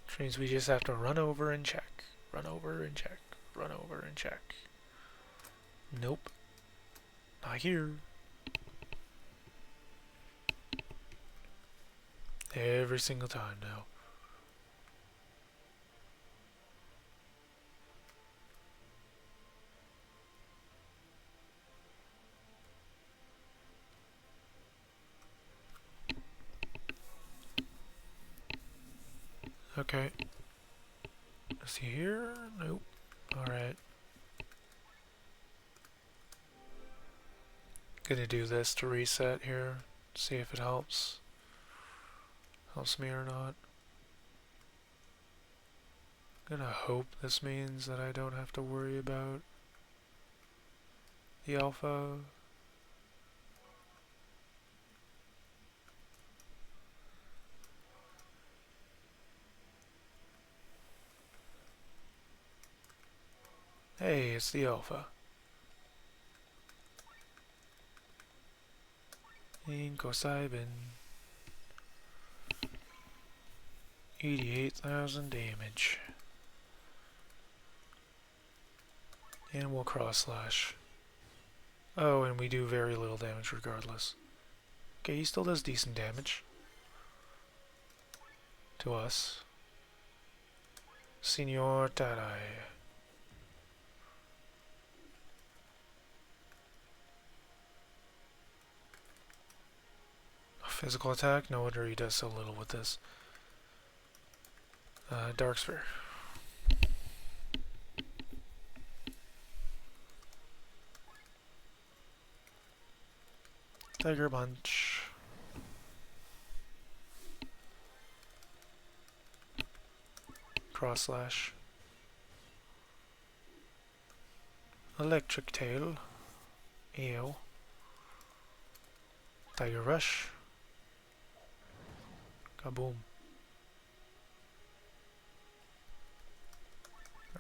Which means we just have to run over and check. Run over and check. Run over and check. Nope. Not here. Every single time now. Okay. Is he here? Nope. Alright. Gonna do this to reset here. See if it helps. Helps me or not. Gonna hope this means that I don't have to worry about the alpha. Hey, it's the alpha. Inkosaibin. 88,000 damage. And we'll cross slash. Oh, and we do very little damage regardless. Okay, he still does decent damage. To us. Signor Tadai. Physical attack? No wonder he does so little with this. Dark Sphere. Tiger Punch. Cross Slash. Electric Tail. Ew. Tiger Rush. Kaboom.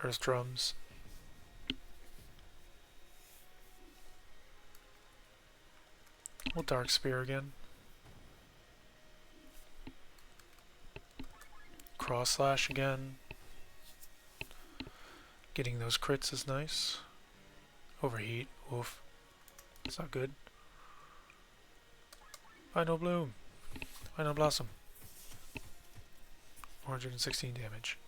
Earth Drums. We'll Dark Spear again. Cross Slash again. Getting those crits is nice. Overheat. Oof. That's not good. Final Bloom. Final Blossom. 416 damage.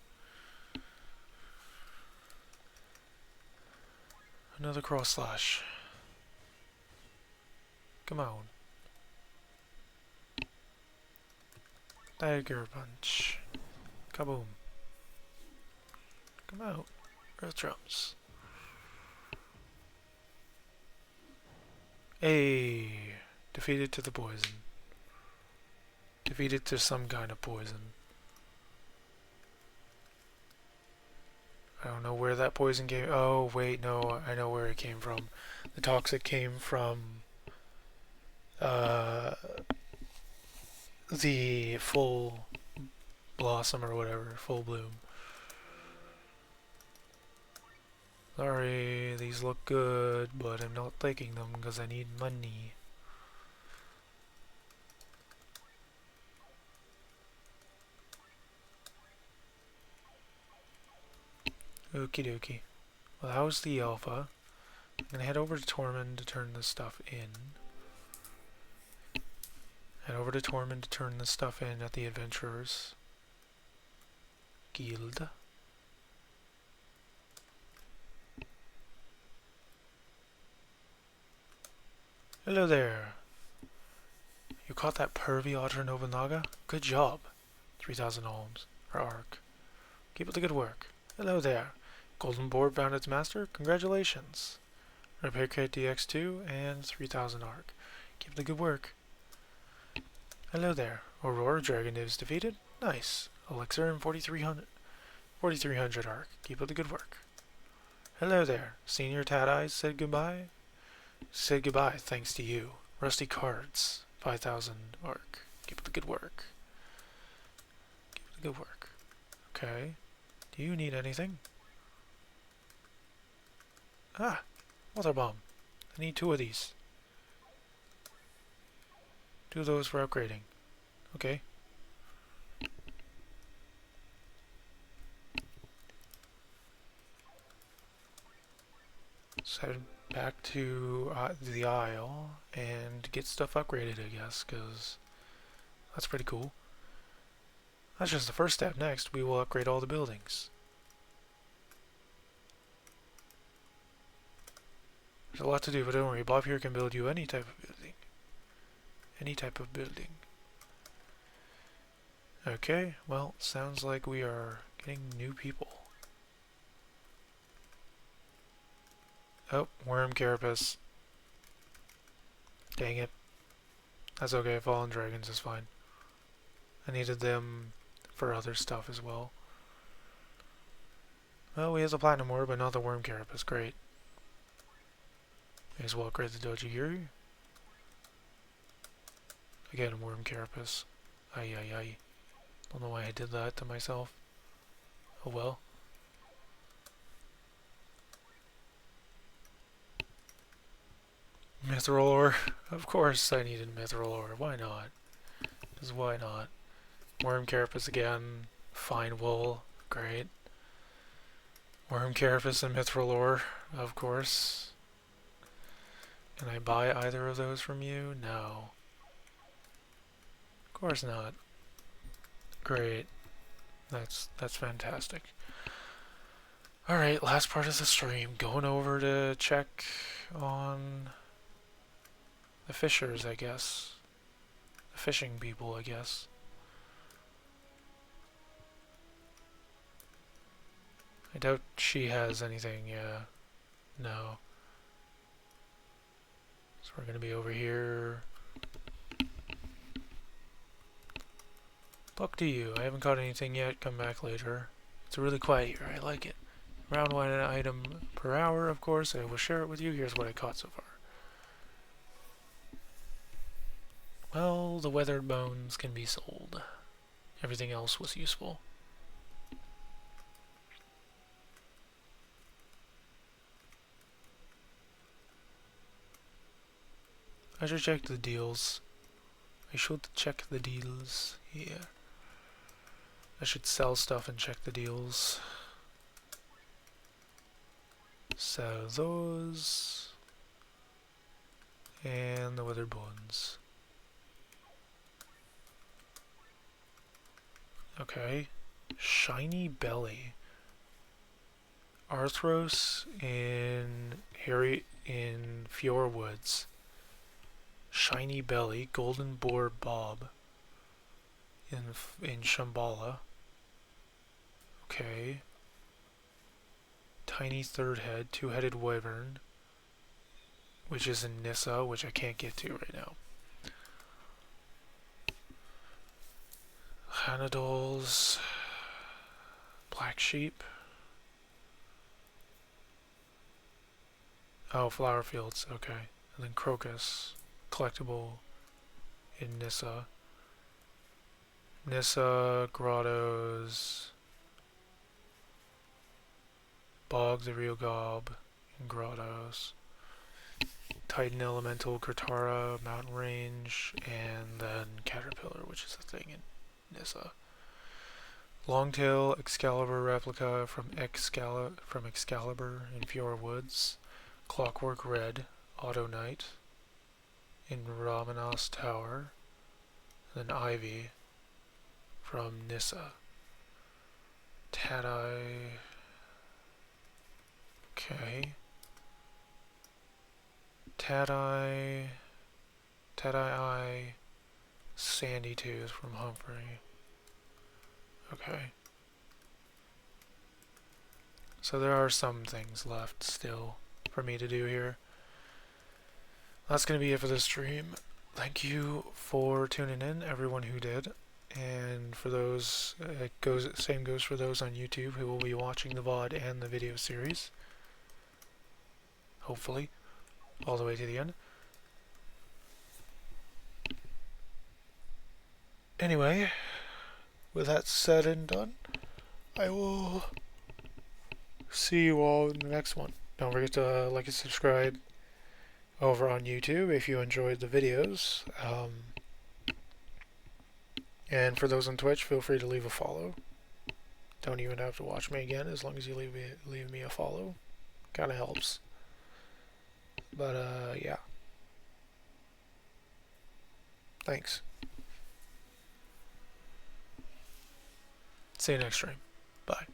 Another Cross Slash. Come on. Tiger Punch. Kaboom. Come out. Earth Drums. Hey. Defeated to the poison. Defeated to some kind of poison. I don't know where that poison came. Oh, wait, no. I know where it came from. The toxic came from the full blossom or whatever. Full bloom. Sorry, these look good, but I'm not taking them because I need money. Okie dokie. Well, that was the alpha. I'm gonna head over to Tormund to turn this stuff in. Head over to Tormund to turn this stuff in at the Adventurers Guild. Hello there. You caught that pervy Otter Nobunaga? Good job. 3,000 alms, or arc. Keep up the good work. Hello there. Golden Board found its master? Congratulations. Repair Kit DX2 and 3,000 arc. Keep up the good work. Hello there. Aurora Dragon is defeated? Nice. Elixir and 4,300 arc. Keep up the good work. Hello there. Senior Tad Eyes said goodbye? Said goodbye thanks to you. Rusty Cards. 5,000 arc. Keep up the good work. Keep up the good work. Okay. Do you need anything? Ah! Water Bomb. I need 2 of these. 2 of those for upgrading. Okay. Let's head back to the Isle and get stuff upgraded, I guess, because that's pretty cool. That's just the first step. Next, we will upgrade all the buildings. There's a lot to do, but don't worry. Bob here can build you any type of building. Any type of building. Okay, well, sounds like we are getting new people. Oh, Worm Carapace. Dang it. That's okay, Fallen Dragons is fine. I needed them for other stuff as well. Well, we have the Platinum Orb, but not the Worm Carapace. Great. May as well upgrade the Dojigiri. Again, Worm Carapace. Ay ay ay. Don't know why I did that to myself. Oh well. Mithril ore. Of course I needed mithril ore. Why not? Just why not? Worm carapace again. Fine wool. Great. Worm carapace and mithril ore. Of course. Can I buy either of those from you? No. Of course not. Great. That's fantastic. Alright, last part of the stream. Going over to check on the fishers, I guess. The fishing people, I guess. I doubt she has anything, yeah. No. So we're gonna be over here. Buck to you. I haven't caught anything yet. Come back later. It's really quiet here. I like it. Round one item per hour, of course. I will share it with you. Here's what I caught so far. Well, the weathered bones can be sold. Everything else was useful. I should check the deals. I should check the deals. Yeah. I should sell stuff and check the deals. Sell those. And the weathered bones. Okay. Shiny belly. Arthros in Fjord Woods. Shiny belly. Golden boar bob. In Shambhala. Okay. Tiny third head. Two-headed wyvern. Which is in Nissa, which I can't get to right now. Hanadols. Black sheep. Oh, flower fields. Okay. And then crocus. Collectible in Nissa. Nissa, grottos. Bog the Rio Gob and grottos. Titan Elemental, Kratara, Mountain Range, and then Caterpillar, which is a thing in Nissa. Longtail Excalibur replica from Excalibur in Fjord Woods. Clockwork Red, Auto Knight in Ramenos Tower. And then Ivy from Nissa. Tadai. Okay. Tadai Eye, Sandy Tooth from Humphrey. Okay. So there are some things left still for me to do here. That's going to be it for this stream. Thank you for tuning in, everyone who did. And for those, same goes for those on YouTube who will be watching the VOD and the video series. Hopefully. All the way to the end. Anyway, with that said and done, I will see you all in the next one. Don't forget to like and subscribe over on YouTube if you enjoyed the videos. And for those on Twitch, feel free to leave a follow. Don't even have to watch me again as long as you leave me a follow. Kind of helps. But, yeah. Thanks. See you next stream. Bye.